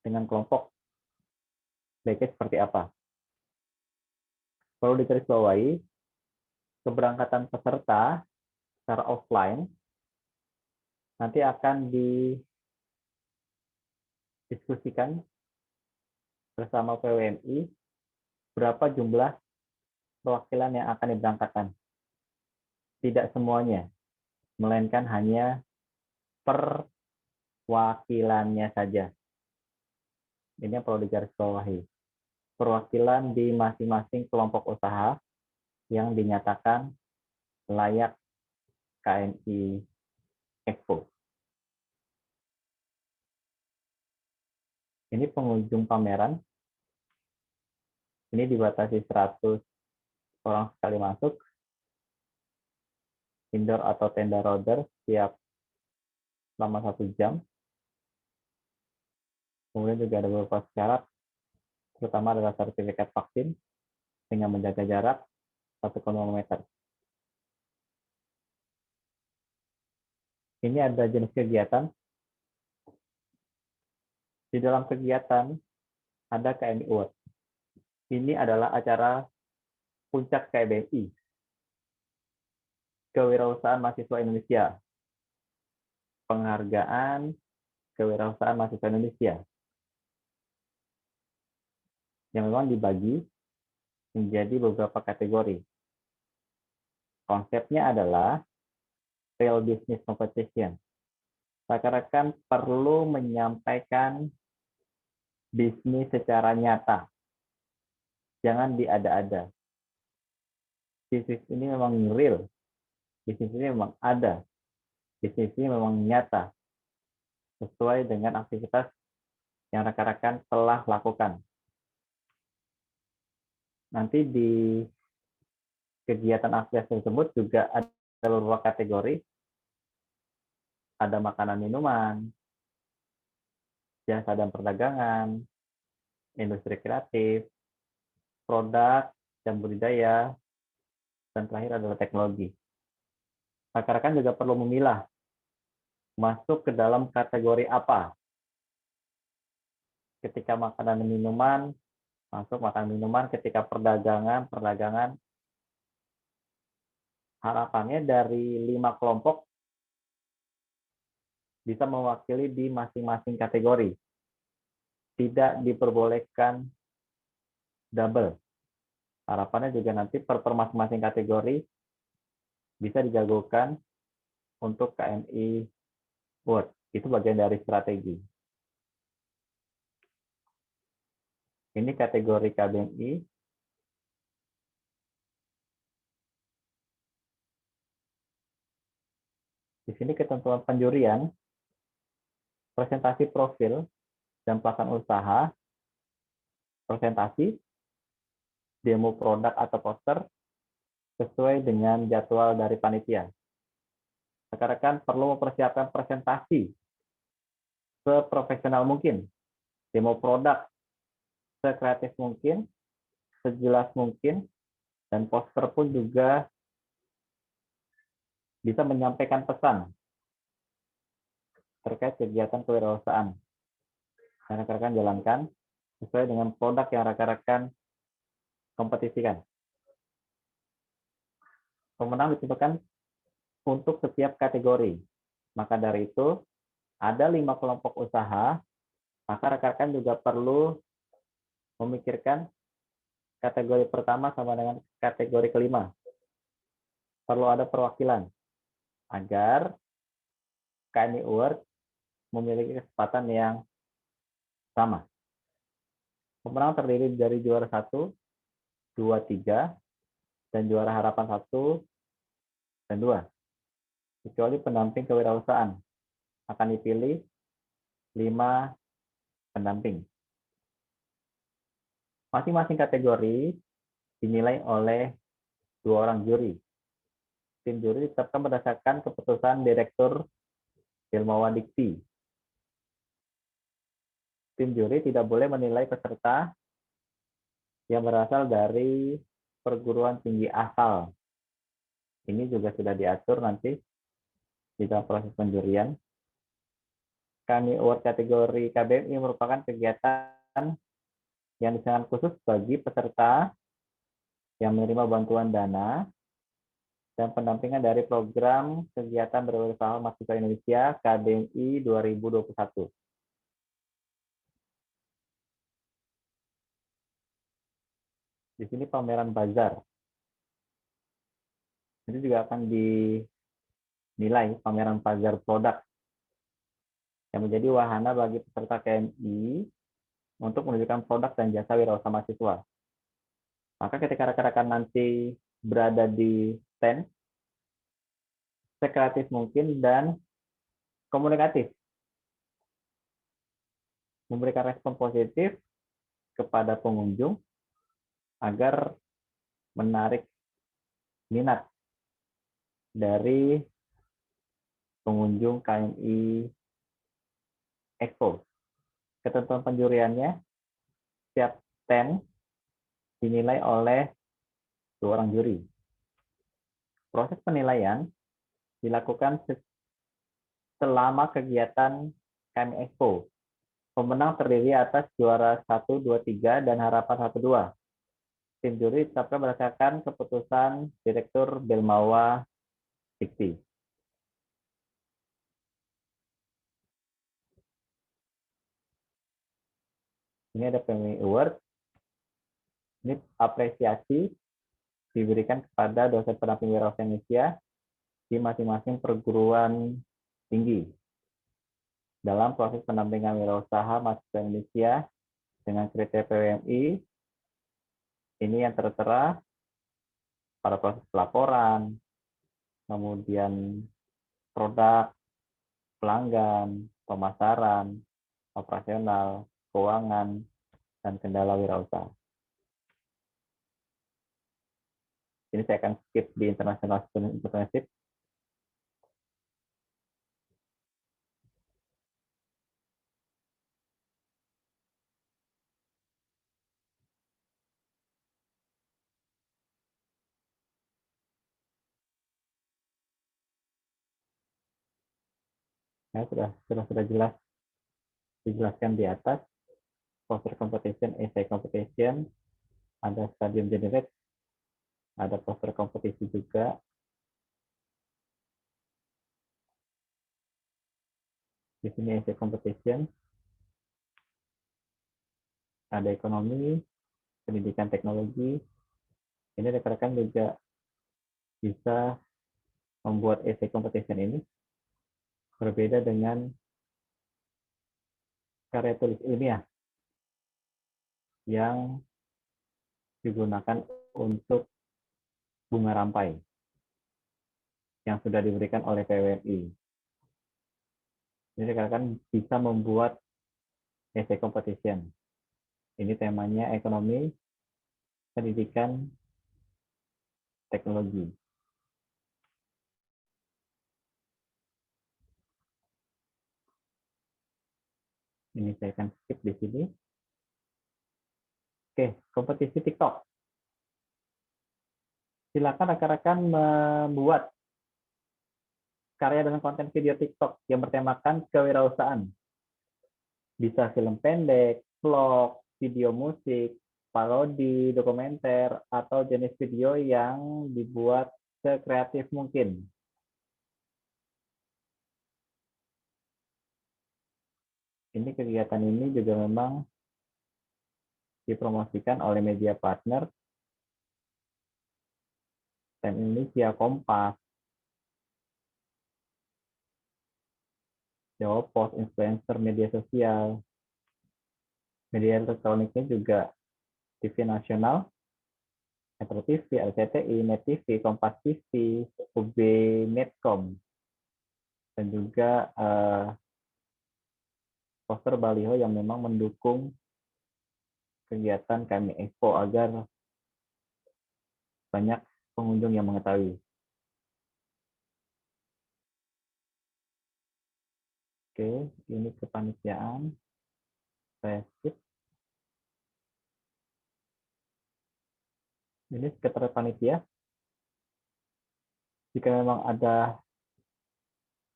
dengan kelompok baiknya seperti apa. Perlu digarisbawahi, keberangkatan peserta secara offline nanti akan didiskusikan bersama PWNI berapa jumlah perwakilan yang akan diberangkatkan. Tidak semuanya, melainkan hanya perwakilannya saja. Ini yang perlu digarisbawahi. Perwakilan di masing-masing kelompok usaha yang dinyatakan layak KNI Expo. Ini pengunjung pameran. Ini dibatasi 100 orang sekali masuk. Indoor atau tenda roder setiap selama 1 jam. Kemudian juga ada beberapa syarat, terutama adalah sertifikat vaksin dengan menjaga jarak 1,5 meter. Ini ada jenis kegiatan. Di dalam kegiatan ada KNI Award. Ini adalah acara puncak KBMI, Kewirausahaan Mahasiswa Indonesia. Penghargaan Kewirausahaan Mahasiswa Indonesia. Yang memang dibagi menjadi beberapa kategori. Konsepnya adalah real business competition. Rekan-rekan perlu menyampaikan bisnis secara nyata. Jangan diada-ada. Bisnis ini memang real. Bisnis ini memang ada. Bisnis ini memang nyata. Sesuai dengan aktivitas yang rekan-rekan telah lakukan. Nanti di kegiatan aktivitas tersebut juga ada beberapa kategori. Ada makanan minuman, jasa dan perdagangan, industri kreatif, produk dan budidaya, dan terakhir adalah teknologi. Rekan-rekan juga perlu memilah masuk ke dalam kategori apa. Ketika makanan dan minuman, masuk makanan minuman. Ketika perdagangan, harapannya dari 5 kelompok bisa mewakili di masing-masing kategori. Tidak diperbolehkan double. Harapannya juga nanti per masing-masing kategori bisa dijagokan untuk KNI World. Itu bagian dari strategi. Ini kategori KBMI. Di sini ketentuan penjurian, presentasi profil dan pelaksanaan usaha, presentasi, demo produk atau poster, sesuai dengan jadwal dari panitia. Rekan-rekan perlu mempersiapkan presentasi seprofesional mungkin, demo produk sekreatif mungkin, sejelas mungkin, dan poster pun juga bisa menyampaikan pesan terkait kegiatan kewirausahaan yang rekan-rekan jalankan sesuai dengan produk yang rekan-rekan kompetisikan. Pemenang ditentukan untuk setiap kategori. Maka dari itu, ada 5 kelompok usaha, maka rekan-rekan juga perlu memikirkan kategori pertama sama dengan kategori kelima. Perlu ada perwakilan agar KNI Award memiliki kesempatan yang sama. Pemenang terdiri dari juara 1, 2, 3, dan juara harapan 1 dan 2. kecuali pendamping kewirausahaan. Akan dipilih 5 pendamping. Masing-masing kategori dinilai oleh 2 orang juri. Tim juri ditetapkan berdasarkan keputusan Direktur Ilmawan Dikti. Tim juri tidak boleh menilai peserta yang berasal dari perguruan tinggi asal. Ini juga sudah diatur nanti di dalam proses penjurian. Kami Award kategori KBMI merupakan kegiatan yang diselenggarakan khusus bagi peserta yang menerima bantuan dana dan pendampingan dari program kegiatan berwirausaha mahasiswa Indonesia KBMI 2021. Di sini pameran bazar. Itu juga akan dinilai pameran bazar produk yang menjadi wahana bagi peserta KMI untuk menunjukkan produk dan jasa wirausaha mahasiswa. Maka ketika rekan-rekan nanti berada di stand, sekreatif mungkin dan komunikatif. Memberikan respon positif kepada pengunjung agar menarik minat dari pengunjung KMI Expo. Ketentuan penjuriannya, setiap stand dinilai oleh 2 orang juri. Proses penilaian dilakukan selama kegiatan KMI Expo. Pemenang terdiri atas juara 1, 2, 3, dan harapan 1, 2. Tim juri ditetapkan berdasarkan keputusan Direktur Belmawa Dikti. Ini ada PMI Award. Ini apresiasi diberikan kepada dosen pendamping wirausaha Indonesia di masing-masing perguruan tinggi dalam proses pendampingan wirausaha mahasiswa Indonesia dengan kriteria PWMI. Ini yang tertera pada proses pelaporan, kemudian produk, pelanggan, pemasaran, operasional, keuangan, dan kendala wirausaha. Ini saya akan skip di International Student Entrepreneurship. Nah, sudah jelas dijelaskan di atas. Poster competition, essay competition, ada stadium generate, ada poster kompetisi juga. Di sini essay competition, ada ekonomi, pendidikan teknologi. Ini rekan-rekan juga bisa membuat essay competition ini berbeda dengan karya tulis ilmiah yang digunakan untuk bunga rampai yang sudah diberikan oleh PWMI. Jadi rekan-rekan bisa membuat essay competition. Ini temanya ekonomi, pendidikan, teknologi. Ini saya akan skip di sini. Oke, kompetisi TikTok. Silakan rekan-rekan membuat karya dan konten video TikTok yang bertemakan kewirausahaan. Bisa film pendek, vlog, video musik, parodi, dokumenter, atau jenis video yang dibuat sekreatif mungkin. Ini kegiatan ini juga memang dipromosikan oleh media partner dan Indonesia, Kompas, Jawa Post, influencer, media sosial, media elektroniknya juga TV nasional, Metro TV, RCTI, Net TV, Kompas TV, UB Medcom, dan juga poster baliho yang memang mendukung kegiatan KMI Expo agar banyak pengunjung yang mengetahui. Oke, ini kepanitiaan. Saya skip. Ini sekretariat panitia. Jika memang ada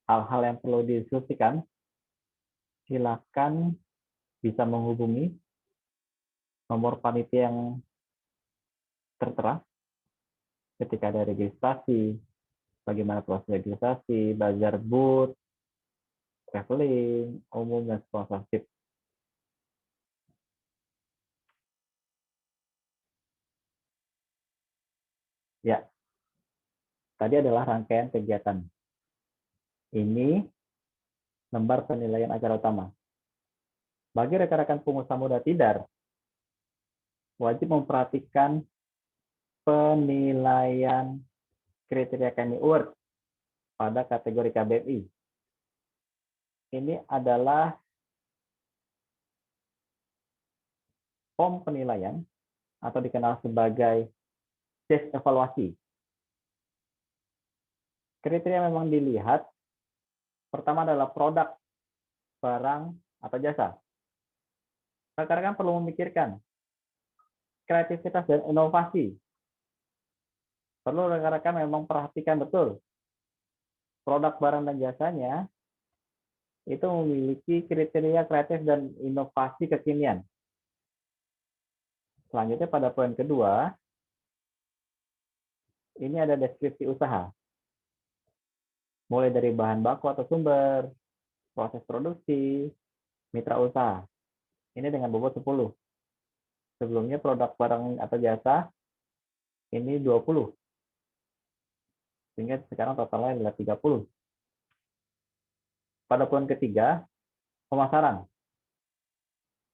hal-hal yang perlu didiskusikan, silakan bisa menghubungi nomor panitia yang tertera ketika ada registrasi, bagaimana proses registrasi, bazar booth, traveling, umum, dan sponsorship. Ya, tadi adalah rangkaian kegiatan. Ini lembar penilaian acara utama. Bagi rekan-rekan pengusaha muda Tidar, wajib memperhatikan penilaian kriteria KMI Award pada kategori KBMI. Ini adalah form penilaian atau dikenal sebagai tes evaluasi. Kriteria memang dilihat, pertama adalah produk, barang, atau jasa. Rekan-rekan perlu memikirkan kreativitas dan inovasi. Perlu rekan-rekan memang perhatikan betul produk, barang, dan jasanya itu memiliki kriteria kreatif dan inovasi kekinian. Selanjutnya pada poin kedua, ini ada deskripsi usaha. Mulai dari bahan baku atau sumber, proses produksi, mitra usaha. Ini dengan bobot 10. Sebelumnya produk, barang, atau jasa ini 20. Sehingga sekarang totalnya adalah 30. Pada poin ketiga, pemasaran.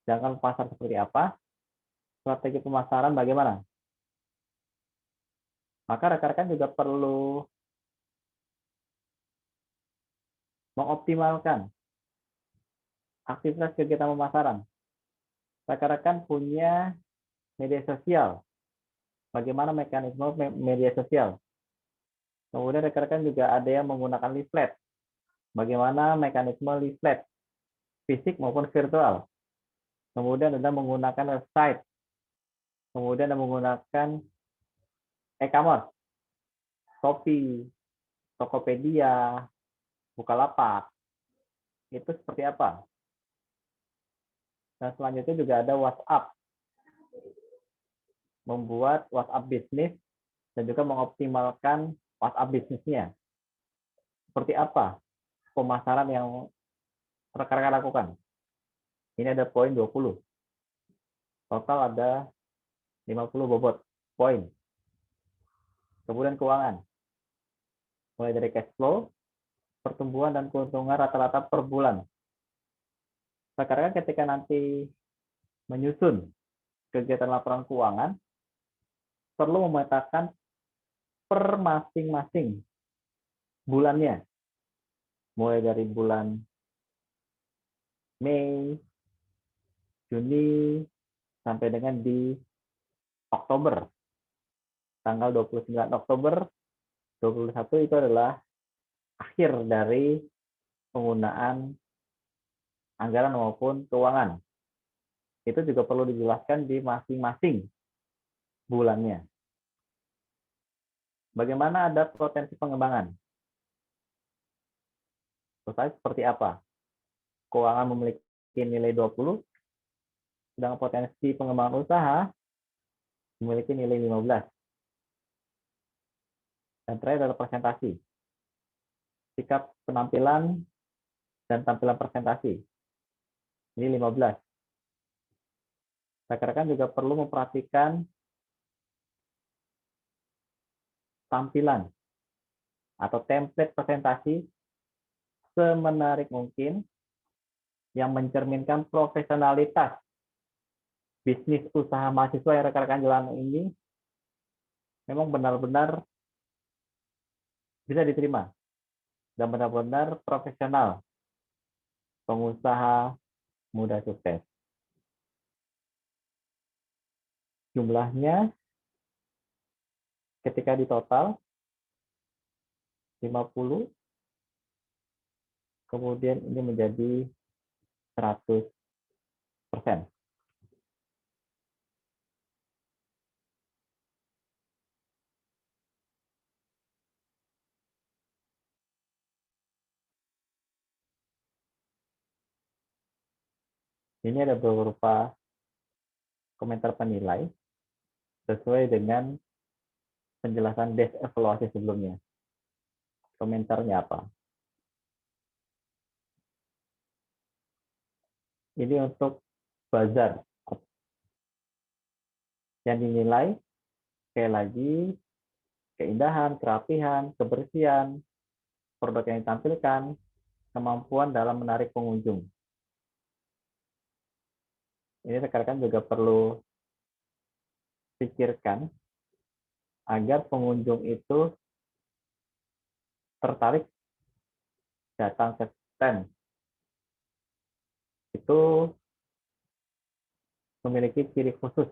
Jangkauan pasar seperti apa? Strategi pemasaran bagaimana? Maka rekan-rekan juga perlu mengoptimalkan aktivitas kegiatan pemasaran. Rekan-rekan punya media sosial. Bagaimana mekanisme media sosial? Kemudian rekan-rekan juga ada yang menggunakan leaflet. Bagaimana mekanisme leaflet? Fisik maupun virtual. Kemudian ada menggunakan website. Kemudian ada menggunakan e-commerce. Shopee, Tokopedia, Bukalapak. Itu seperti apa? Dan selanjutnya juga ada WhatsApp. Membuat WhatsApp bisnis dan juga mengoptimalkan WhatsApp bisnisnya. Seperti apa pemasaran yang rekan-rekan lakukan? Ini ada poin 20. Total ada 50 bobot poin. Kemudian keuangan. Mulai dari cash flow, pertumbuhan dan keuntungan rata-rata per bulan. Rekan-rekan ketika nanti menyusun kegiatan laporan keuangan, perlu memetakan per masing-masing bulannya. Mulai dari bulan Mei, Juni, sampai dengan di Oktober. Tanggal 29 Oktober 2021 itu adalah akhir dari penggunaan anggaran maupun keuangan. Itu juga perlu dijelaskan di masing-masing bulannya. Bagaimana ada potensi pengembangan? Usaha seperti apa? Keuangan memiliki nilai 20, sedangkan potensi pengembangan usaha memiliki nilai 15. Dan terakhir adalah presentasi. Sikap penampilan dan tampilan presentasi. Ini 15. Rekan-rekan juga perlu memperhatikan tampilan atau template presentasi semenarik mungkin yang mencerminkan profesionalitas bisnis usaha mahasiswa yang rekan-rekan jalan ini memang benar-benar bisa diterima dan benar-benar profesional, pengusaha muda sukses. Jumlahnya ketika di total 50, kemudian ini menjadi 100%. Ini ada beberapa komentar penilai sesuai dengan penjelasan desk evaluasi sebelumnya. Komentarnya apa? Ini untuk bazar. Yang dinilai, sekali lagi, keindahan, kerapihan, kebersihan, produk yang ditampilkan, kemampuan dalam menarik pengunjung. Ini rekan-rekan juga perlu pikirkan agar pengunjung itu tertarik datang ke stand. Itu memiliki ciri khusus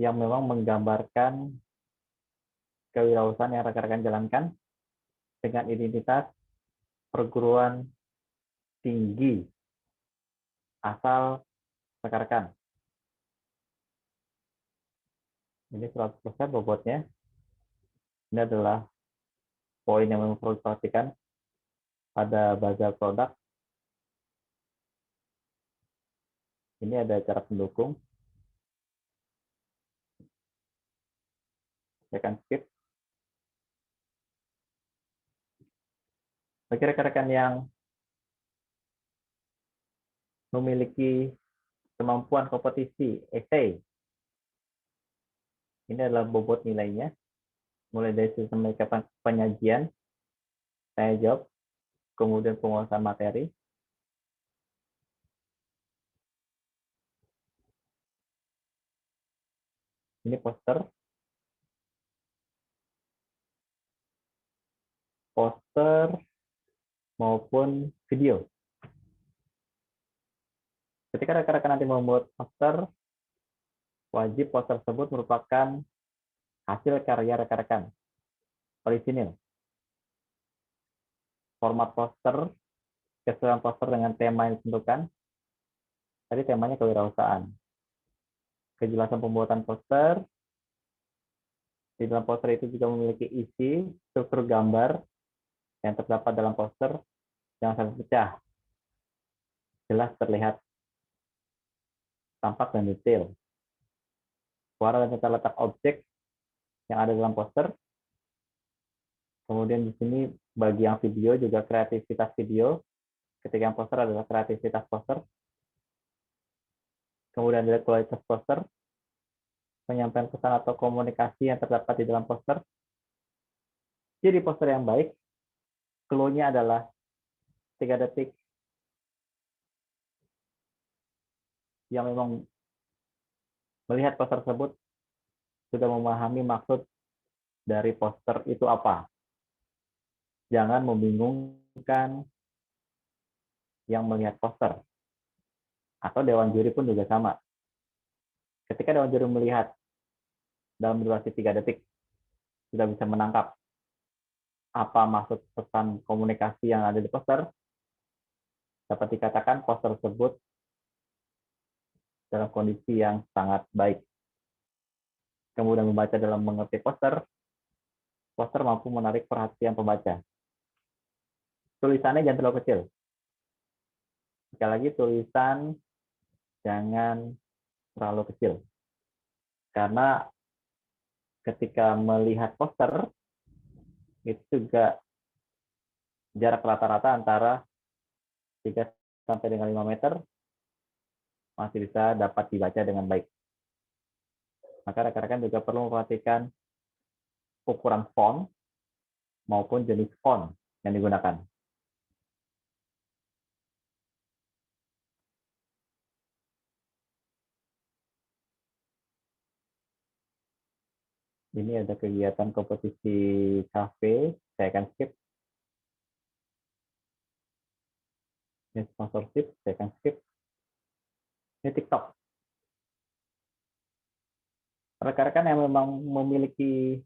yang memang menggambarkan kewirausahaan yang rekan-rekan jalankan dengan identitas perguruan tinggi asal rekan-rekan. Ini 100% bobotnya. Ini adalah poin yang memang perlu diperhatikan pada bazar produk. Ini ada cara pendukung. Saya akan skip. Bagi rekan-rekan yang memiliki kemampuan kompetisi essay, ini adalah bobot nilainya, mulai dari sistem mereka penyajian, tanya jawab, kemudian penguasaan materi. Ini poster maupun video. Ketika rekan-rekan nanti membuat poster, wajib poster tersebut merupakan hasil karya rekan-rekan, orisinil. Format poster, kesesuaian poster dengan tema yang ditentukan. Tadi temanya kewirausahaan. Kejelasan pembuatan poster. Di dalam poster itu juga memiliki isi, struktur gambar yang terdapat dalam poster yang sangat pecah. Jelas terlihat, tampak dan detail. Warna dan tata letak objek yang ada dalam poster. Kemudian di sini bagi yang video juga kreativitas video. Ketika yang poster adalah kreativitas poster. Kemudian dari kualitas poster, penyampaian pesan atau komunikasi yang terdapat di dalam poster. Jadi poster yang baik, clue-nya adalah 3 detik yang memang melihat poster tersebut sudah memahami maksud dari poster itu apa. Jangan membingungkan yang melihat poster. Atau dewan juri pun juga sama. Ketika dewan juri melihat dalam durasi 3 detik, sudah bisa menangkap apa maksud pesan komunikasi yang ada di poster, dapat dikatakan poster tersebut dalam kondisi yang sangat baik. Kemudian membaca dalam mengerti poster, poster mampu menarik perhatian pembaca. Tulisannya jangan terlalu kecil. Sekali lagi, tulisan jangan terlalu kecil. Karena ketika melihat poster, itu juga jarak rata-rata antara 3 sampai dengan 5 meter masih bisa dapat dibaca dengan baik. Maka rekan-rekan juga perlu memperhatikan ukuran font maupun jenis font yang digunakan. Ini ada kegiatan kompetisi kafe, saya akan skip. Ini sponsorship, second skip. Ini TikTok. Rekan-rekan yang memang memiliki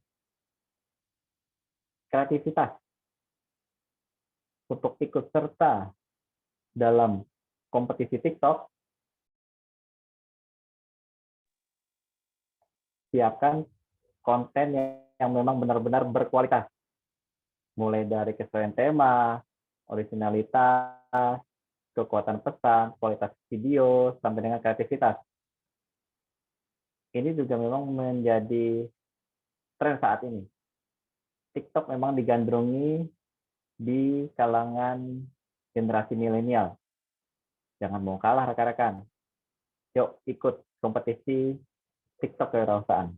kreativitas untuk ikut serta dalam kompetisi TikTok, siapkan konten yang memang benar-benar berkualitas. Mulai dari kesesuaian tema, originalitas, kekuatan pesan, kualitas video, sampai dengan kreativitas. Ini juga memang menjadi tren saat ini. TikTok memang digandrungi di kalangan generasi milenial. Jangan mau kalah rekan-rekan. Yuk ikut kompetisi TikTok kewirausahaan.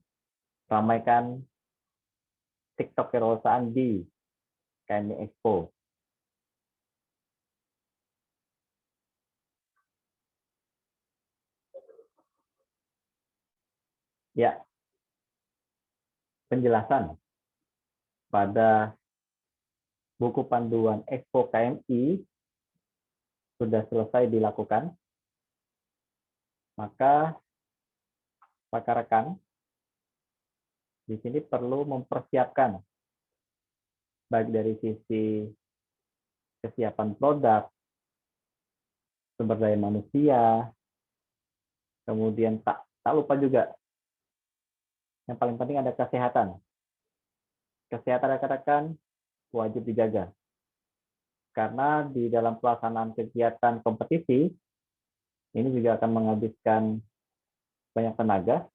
Ramaikan TikTok kewirausahaan di KMI Expo. Ya, penjelasan pada buku panduan Expo KMI sudah selesai dilakukan, maka rekan-rekan di sini perlu mempersiapkan baik dari sisi kesiapan produk, sumber daya manusia, kemudian tak lupa juga yang paling penting ada kesehatan. Kesehatan rekan-rekan wajib dijaga. Karena di dalam pelaksanaan kegiatan kompetisi, ini juga akan menghabiskan banyak tenaga,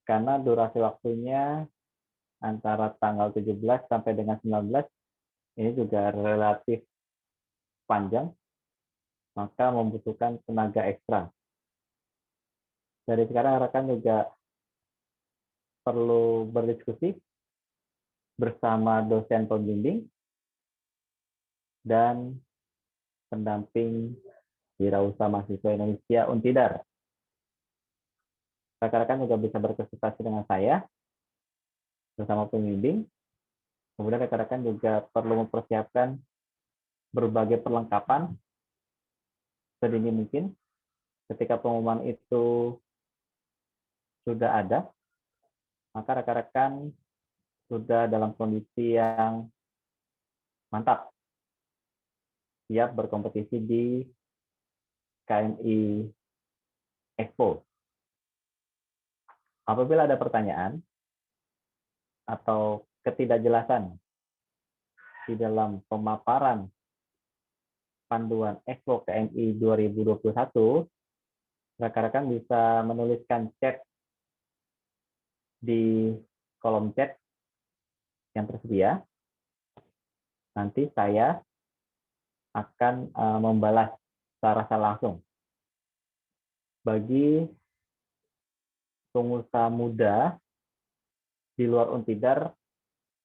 karena durasi waktunya antara tanggal 17 sampai dengan 19, ini juga relatif panjang, maka membutuhkan tenaga ekstra. Dari sekarang rekan juga perlu berdiskusi bersama dosen pembimbing dan pendamping Wirausaha Mahasiswa Indonesia Untidar. Rekan-rekan juga bisa berkonsultasi dengan saya bersama pembimbing. Kemudian rekan-rekan juga perlu mempersiapkan berbagai perlengkapan sedini mungkin. Ketika pengumuman itu sudah ada, maka rekan-rekan sudah dalam kondisi yang mantap, siap berkompetisi di KMI Expo. Apabila ada pertanyaan atau ketidakjelasan di dalam pemaparan panduan Expo KMI 2021, rekan-rekan bisa menuliskan chat di kolom chat yang tersedia. Nanti saya akan membalas secara langsung. Bagi pengusaha muda di luar Untidar,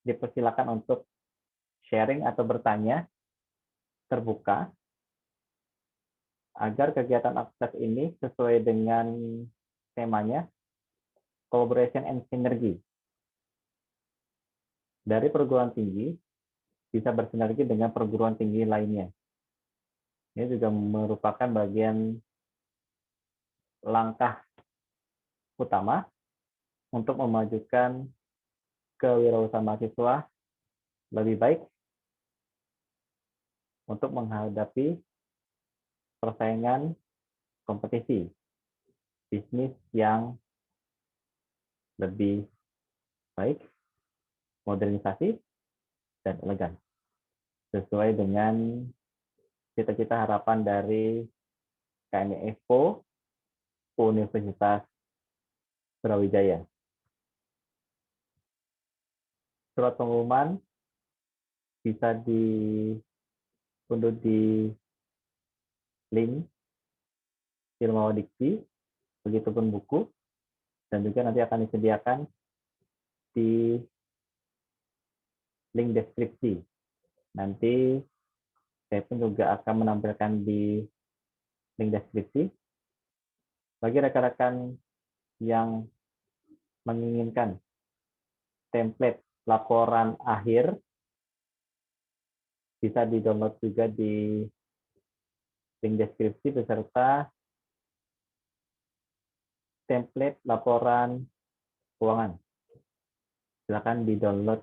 dipersilakan untuk sharing atau bertanya terbuka agar kegiatan akses ini sesuai dengan temanya collaboration and synergy. Dari perguruan tinggi bisa bersinergi dengan perguruan tinggi lainnya. Ini juga merupakan bagian langkah utama untuk memajukan kewirausahaan mahasiswa lebih baik untuk menghadapi persaingan kompetisi bisnis yang lebih baik, modernisasi, dan elegan. Sesuai dengan cita-cita harapan dari KMI Expo Universitas Brawijaya. Surat pengumuman bisa diunduh di link Ilmawa Diksi, begitupun buku, dan juga nanti akan disediakan di link deskripsi. Nanti saya pun juga akan menampilkan di link deskripsi. Bagi rekan-rekan yang menginginkan template laporan akhir, bisa di-download juga di link deskripsi beserta template laporan keuangan. Silakan di-download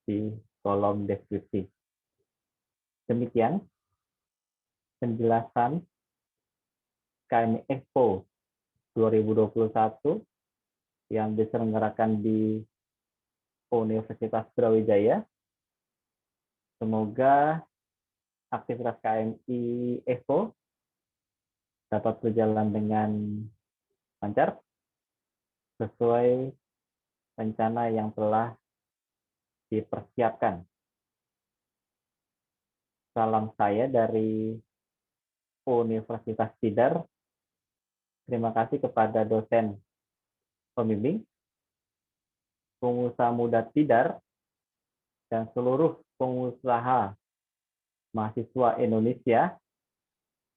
di kolom deskripsi. Demikian penjelasan KMI Expo 2021 yang diselenggarakan di Universitas Brawijaya. Semoga aktivitas KMI Expo dapat berjalan dengan lancar sesuai rencana yang telah dipersiapkan. Salam saya dari Universitas Tidar. Terima kasih kepada dosen pembimbing, pengusaha muda Tidar, dan seluruh pengusaha mahasiswa Indonesia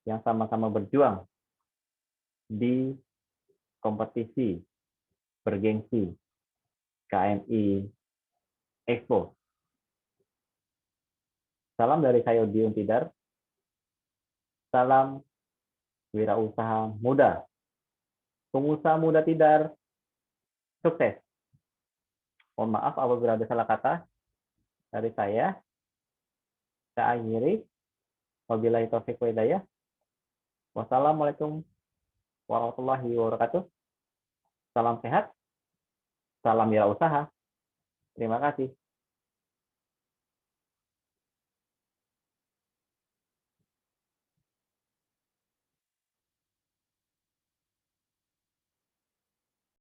yang sama-sama berjuang di kompetisi bergengsi KMI Expo. Salam dari saya Dion Tidar. Salam wirausaha muda. Pengusaha muda Tidar, sukses. Mohon maaf apabila ada salah kata dari saya. Saya akhiri. Wabillahi taufiq wa hidayah. Wassalamualaikum warahmatullahi wabarakatuh. Salam sehat. Salam wirausaha. Terima kasih.